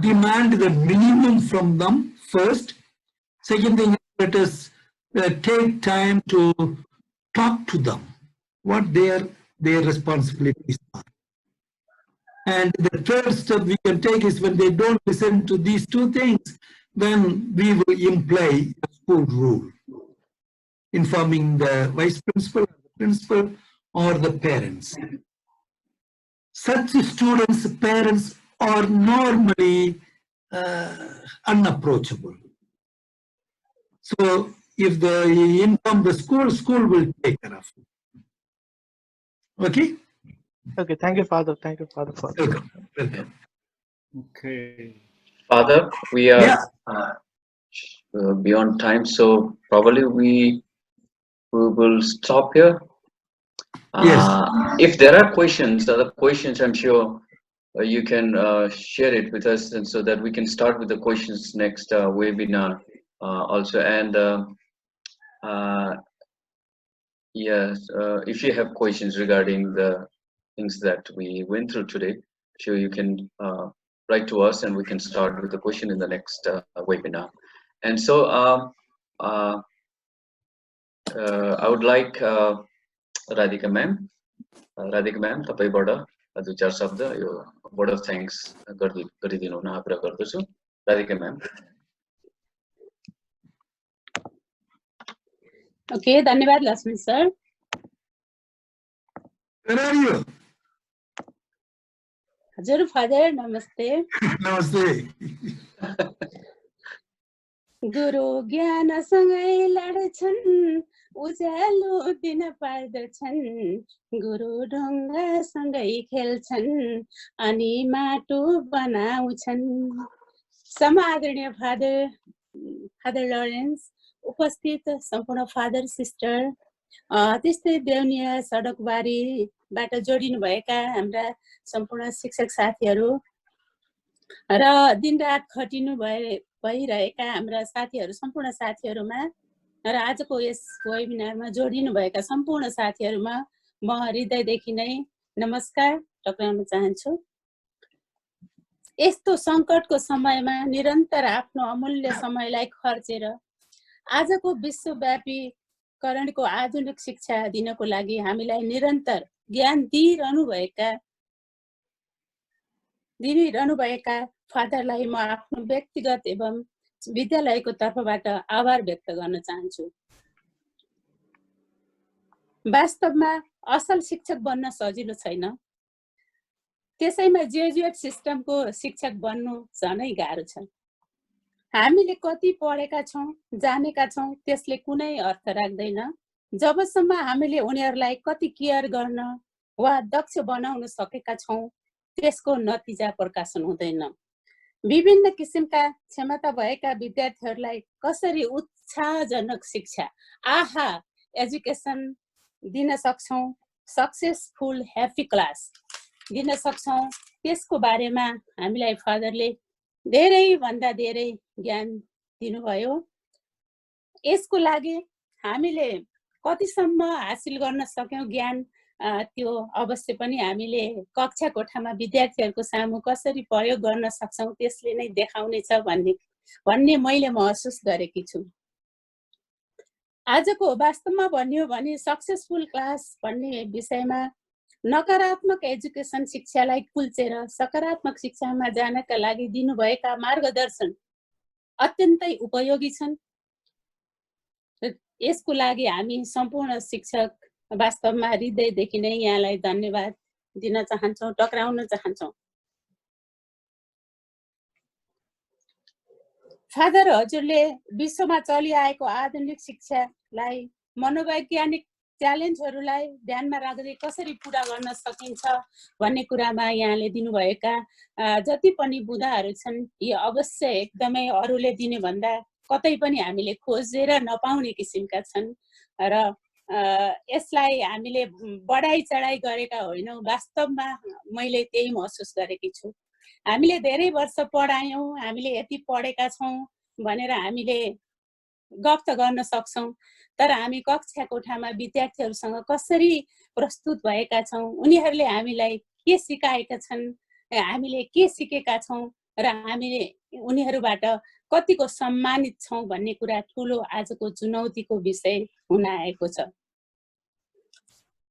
demand the minimum from them first. Second thing, let us take time to talk to them, what their responsibilities are. And the third step we can take is when they don't listen to these two things, then we will imply a school rule, informing the vice principal, the principal, or the parents. Such students' parents are normally unapproachable. So if they inform the school, school will take care of it. Okay? Okay, thank you, Father. Thank you, Father. Welcome. Welcome. Okay. Father, we are beyond time, so probably we will stop here. Yes. If there are questions, other questions, I'm sure you can share it with us, and so that we can start with the questions next webinar also. And yes, if you have questions regarding the things that we went through today, sure you can write to us, and we can start with the question in the next webinar. And so I would like Radhika ma'am, तपाईबाट दुई चार शब्द यो board of thanks गरिदिनु हुन आग्रह गर्दछु. Radhika ma'am. Okay, धन्यवाद Lakshmi sir. Where are you? हजुर father नमस्ते. Namaste. गुरु ज्ञान सँगै लड्छन्, उज्यालो दिन पार्दछन्, गुरु ढुङ्गा सँगै खेल्छन्, अनि माटो बनाउँछन्. समादरणीय फादर लरेन्स, उपस्थित सम्पूर्ण फादर सिस्टर, त्यस्तै देउनिया सडकबारीबाट जोडिनु भएका हाम्रा सम्पूर्ण शिक्षक साथीहरू र दिनरात खटिनु भइरहेका हाम्रा साथीहरू, सम्पूर्ण साथीहरूमा र आजको यस वेबिनारमा जोडिनु भएका सम्पूर्ण साथीहरूमा म हृदयदेखि नै नमस्कार टक्राउन चाहन्छु. यस्तो सङ्कटको समयमा निरन्तर आफ्नो अमूल्य समयलाई खर्चेर आजको विश्वव्यापीकरणको आधुनिक शिक्षा दिनको लागि हामीलाई निरन्तर ज्ञान दिइरहनु भएका फादरलाई म आफ्नो व्यक्तिगत एवं विद्यालयको तर्फबाट आभार व्यक्त गर्न चाहन्छु. वास्तवमा असल शिक्षक बन्न सजिलो छैन, त्यसैमा जेजुएट सिस्टमको शिक्षक बन्नु झनै गाह्रो छ. हामीले कति पढेका छौं, जानेका छौं, त्यसले कुनै अर्थ राख्दैन जबसम्म हामीले उनीहरूलाई कति केयर गर्न वा दक्ष बनाउन सकेका छौं, त्यसको नतिजा प्रकाशन हुँदैन. विभिन्न किसिमका क्षमता भएका विद्यार्थीहरूलाई कसरी उत्साहजनक शिक्षा, आहा एजुकेसन दिन सक्छौं, सक्सेसफुल ह्याप्पी क्लास दिन सक्छौं, त्यसको बारेमा हामीलाई फादरले धेरै भन्दा धेरै ज्ञान दिनुभयो. यसको लागि हामीले कतिसम्म हासिल गर्न सक्यौं ज्ञान त्यो अवश्य पनि हामीले कक्षा कोठामा विद्यार्थीहरूको सामु कसरी प्रयोग गर्न सक्छौं त्यसले नै देखाउनेछ भन्ने मैले महसुस गरेकी छु। आजको वास्तवमा भन्यो भने सक्सेसफुल क्लास भन्ने विषयमा नकारात्मक एजुकेसन शिक्षालाई कुल्चेर सकारात्मक शिक्षामा जानका लागि दिनुभएका मार्गदर्शन अत्यन्तै उपयोगी छन्। यसको लागि हामी सम्पूर्ण शिक्षक वास्तवमा हृदयदेखि नै यहाँलाई धन्यवाद दिन चाहन्छौं, टक्राउन चाहन्छौं। फादर, हजुरले विश्वमा चलिआएको आधुनिक शिक्षालाई मनोवैज्ञानिक च्यालेन्जहरूलाई ध्यानमा राख्दै कसरी पूरा गर्न सकिन्छ भन्ने कुरामा यहाँले दिनुभएका जति पनि बुँदाहरू छन् यी अवश्य एकदमै अरूले दिने भन्दा कतै पनि हामीले खोजेर नपाउने किसिमका छन् र यसलाई हामीले बढाई चढाई गरेका होइनौँ। वास्तवमा मैले त्यही महसुस गरेकी छु। हामीले धेरै वर्ष पढायौं, हामीले यति पढेका छौं भनेर हामीले गफ त गर्न सक्छौं, तर हामी कक्षा कोठामा विद्यार्थीहरूसँग कसरी प्रस्तुत भएका छौं, उनीहरूले हामीलाई के सिकाएका छन्, हामीले के सिकेका छौं र हामीले उनीहरूबाट कतिको सम्मानित छौं भन्ने कुरा ठूलो आजको चुनौतीको विषय हुन आएको छ।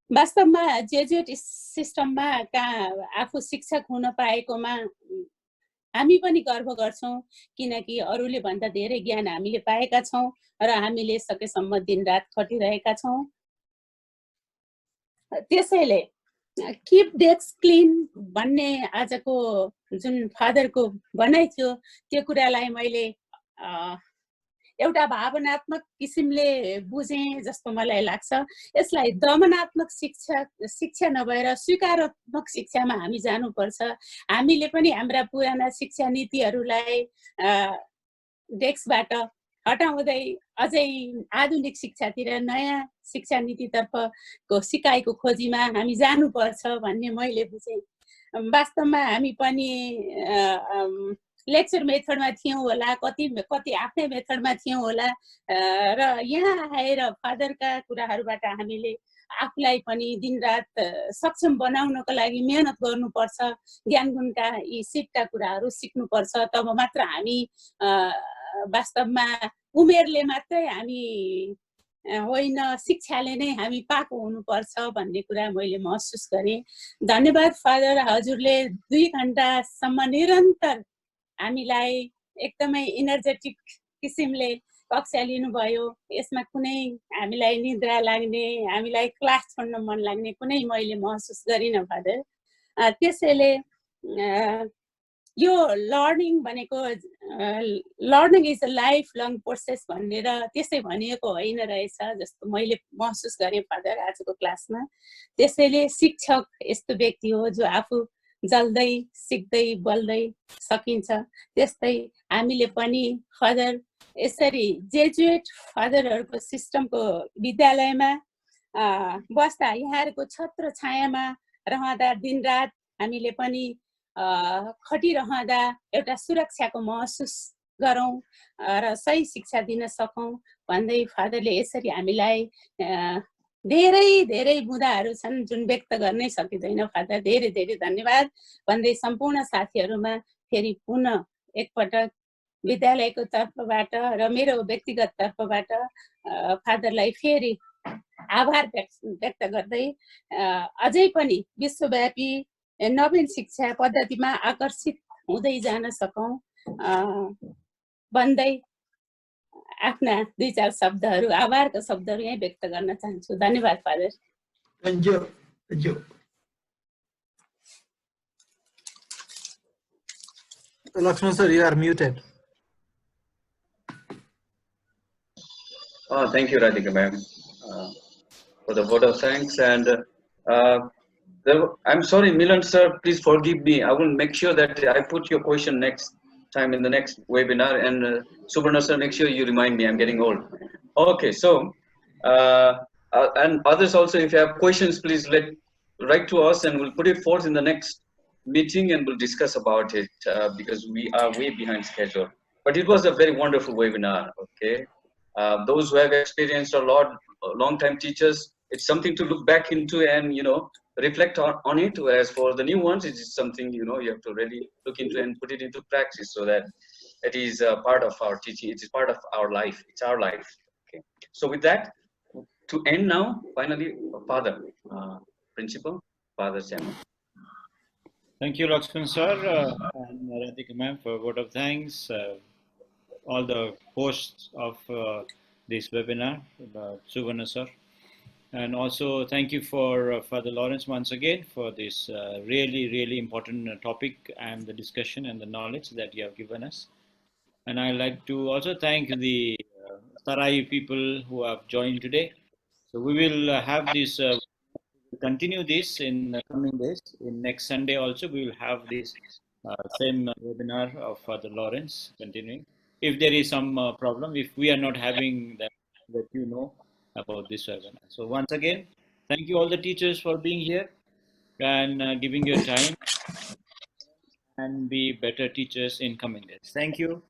वास्तवमा जेजेट सिस्टममा आफू शिक्षक हुन पाएकोमा हामी पनि गर्व गर्छौं, किनकि अरूले भन्दा धेरै ज्ञान हामीले पाएका छौं र हामीले सकेसम्म दिनरात खटिरहेका छौं। त्यसैले किप डेस्क क्लिन भन्ने आजको जुन फादरको भनाइ थियो त्यो कुरालाई मैले एउटा भावनात्मक किसिमले बुझे जस्तो मलाई लाग्छ। यसलाई दमनात्मक शिक्षा नभएर स्वीकारात्मक शिक्षामा हामी जानुपर्छ। हामीले पनि हाम्रा पुराना शिक्षा नीतिहरूलाई डेस्कबाट हटाउँदै अझै आधुनिक शिक्षातिर नयाँ शिक्षा नीतितर्फको सिकाइको खोजीमा हामी जानुपर्छ भन्ने मैले बुझेँ। वास्तवमा हामी पनि लेक्चर मेथडमा थियौँ होला, कति आफ्नै मेथडमा थियौँ होला र यहाँ आएर फादरका कुराहरूबाट हामीले आफूलाई पनि दिनरात सक्षम बनाउनको लागि मेहनत गर्नुपर्छ, ज्ञान गुणका यी सिपका कुराहरू सिक्नुपर्छ। तब मात्र हामी वास्तवमा उमेरले मात्रै हामी होइन, शिक्षाले नै हामी पाएको हुनुपर्छ भन्ने कुरा मैले महसुस गरेँ। धन्यवाद फादर, हजुरले 2 घण्टासम्म निरन्तर हामीलाई एकदमै इनर्जेटिक किसिमले कक्षा लिनुभयो। यसमा कुनै हामीलाई निद्रा लाग्ने, हामीलाई क्लास छोड्न मन लाग्ने कुनै मैले महसुस गरिनँ फादर। त्यसैले यो लर्निङ भनेको learning is a life long process भनेर त्यसै भनिएको होइन रहेछ जस्तो मैले महसुस गरेँ फादर आजको क्लासमा। त्यसैले शिक्षक यस्तो व्यक्ति हो जो आफू जल्दै सिक्दै बल्दै सकिन्छ। त्यस्तै हामीले पनि फादर यसरी जेजुएट फादरहरूको सिस्टमको विद्यालयमा बस्दा यहाँहरूको छत्र छायामा रहँदा दिनरात हामीले पनि खटिरहँदा एउटा सुरक्षाको महसुस गरौँ र सही शिक्षा दिन सकौँ भन्दै फादरले यसरी हामीलाई धेरै धेरै बुँदाहरू छन् जुन व्यक्त गर्नै सकिँदैन। फादर धेरै धेरै धन्यवाद भन्दै सम्पूर्ण साथीहरूमा फेरि पुनः एकपटक विद्यालयको तर्फबाट र मेरो व्यक्तिगत तर्फबाट फादरलाई फेरि आभार व्यक्त गर्दै अझै पनि विश्वव्यापी नवीन शिक्षा पद्धतिमा आकर्षित हुँदै जान सकौँ भन्दै आफ्ना 2-4 शब्दहरू आभारका शब्दहरू यही व्यक्त गर्न चाहन्छु। धन्यवाद father. Thank you. Thank you. Lakshman sir, you are muted. Thank you, Radhika ma'am, for the vote of thanks. And I'm sorry, Milan sir, please forgive me. I will make sure that I put your question next time in the next webinar. And Subarna sir, make sure you remind me. I'm getting old. Okay, so and others also, if you have questions, please write to us, and we'll put it forth in the next meeting, and we'll discuss about it because we are way behind schedule. But it was a very wonderful webinar. Okay. Those who have experienced a lot, long-time teachers, it's something to look back into and, reflect on it. Whereas for the new ones, it is something, you have to really look into and put it into practice, so that it is a part of our teaching. It is part of our life. It's our life. Okay. So with that, to end now, finally, Father, Principal, Father Samuel. Thank you, Lakshman sir and Radhika ma'am, for a vote of thanks. All the hosts of this webinar, Suvarna sir. And also thank you for Father Lawrence once again for this really, really important topic and the discussion and the knowledge that you have given us. And I'd like to also thank the Sarai people who have joined today. So we will have this, continue this in the coming days. In next Sunday also, we will have this same webinar of Father Lawrence continuing. If there is some problem, if we are not having that, let you know about this webinar. So once again, thank you all the teachers for being here and giving your time and be better teachers in coming days. Thank you.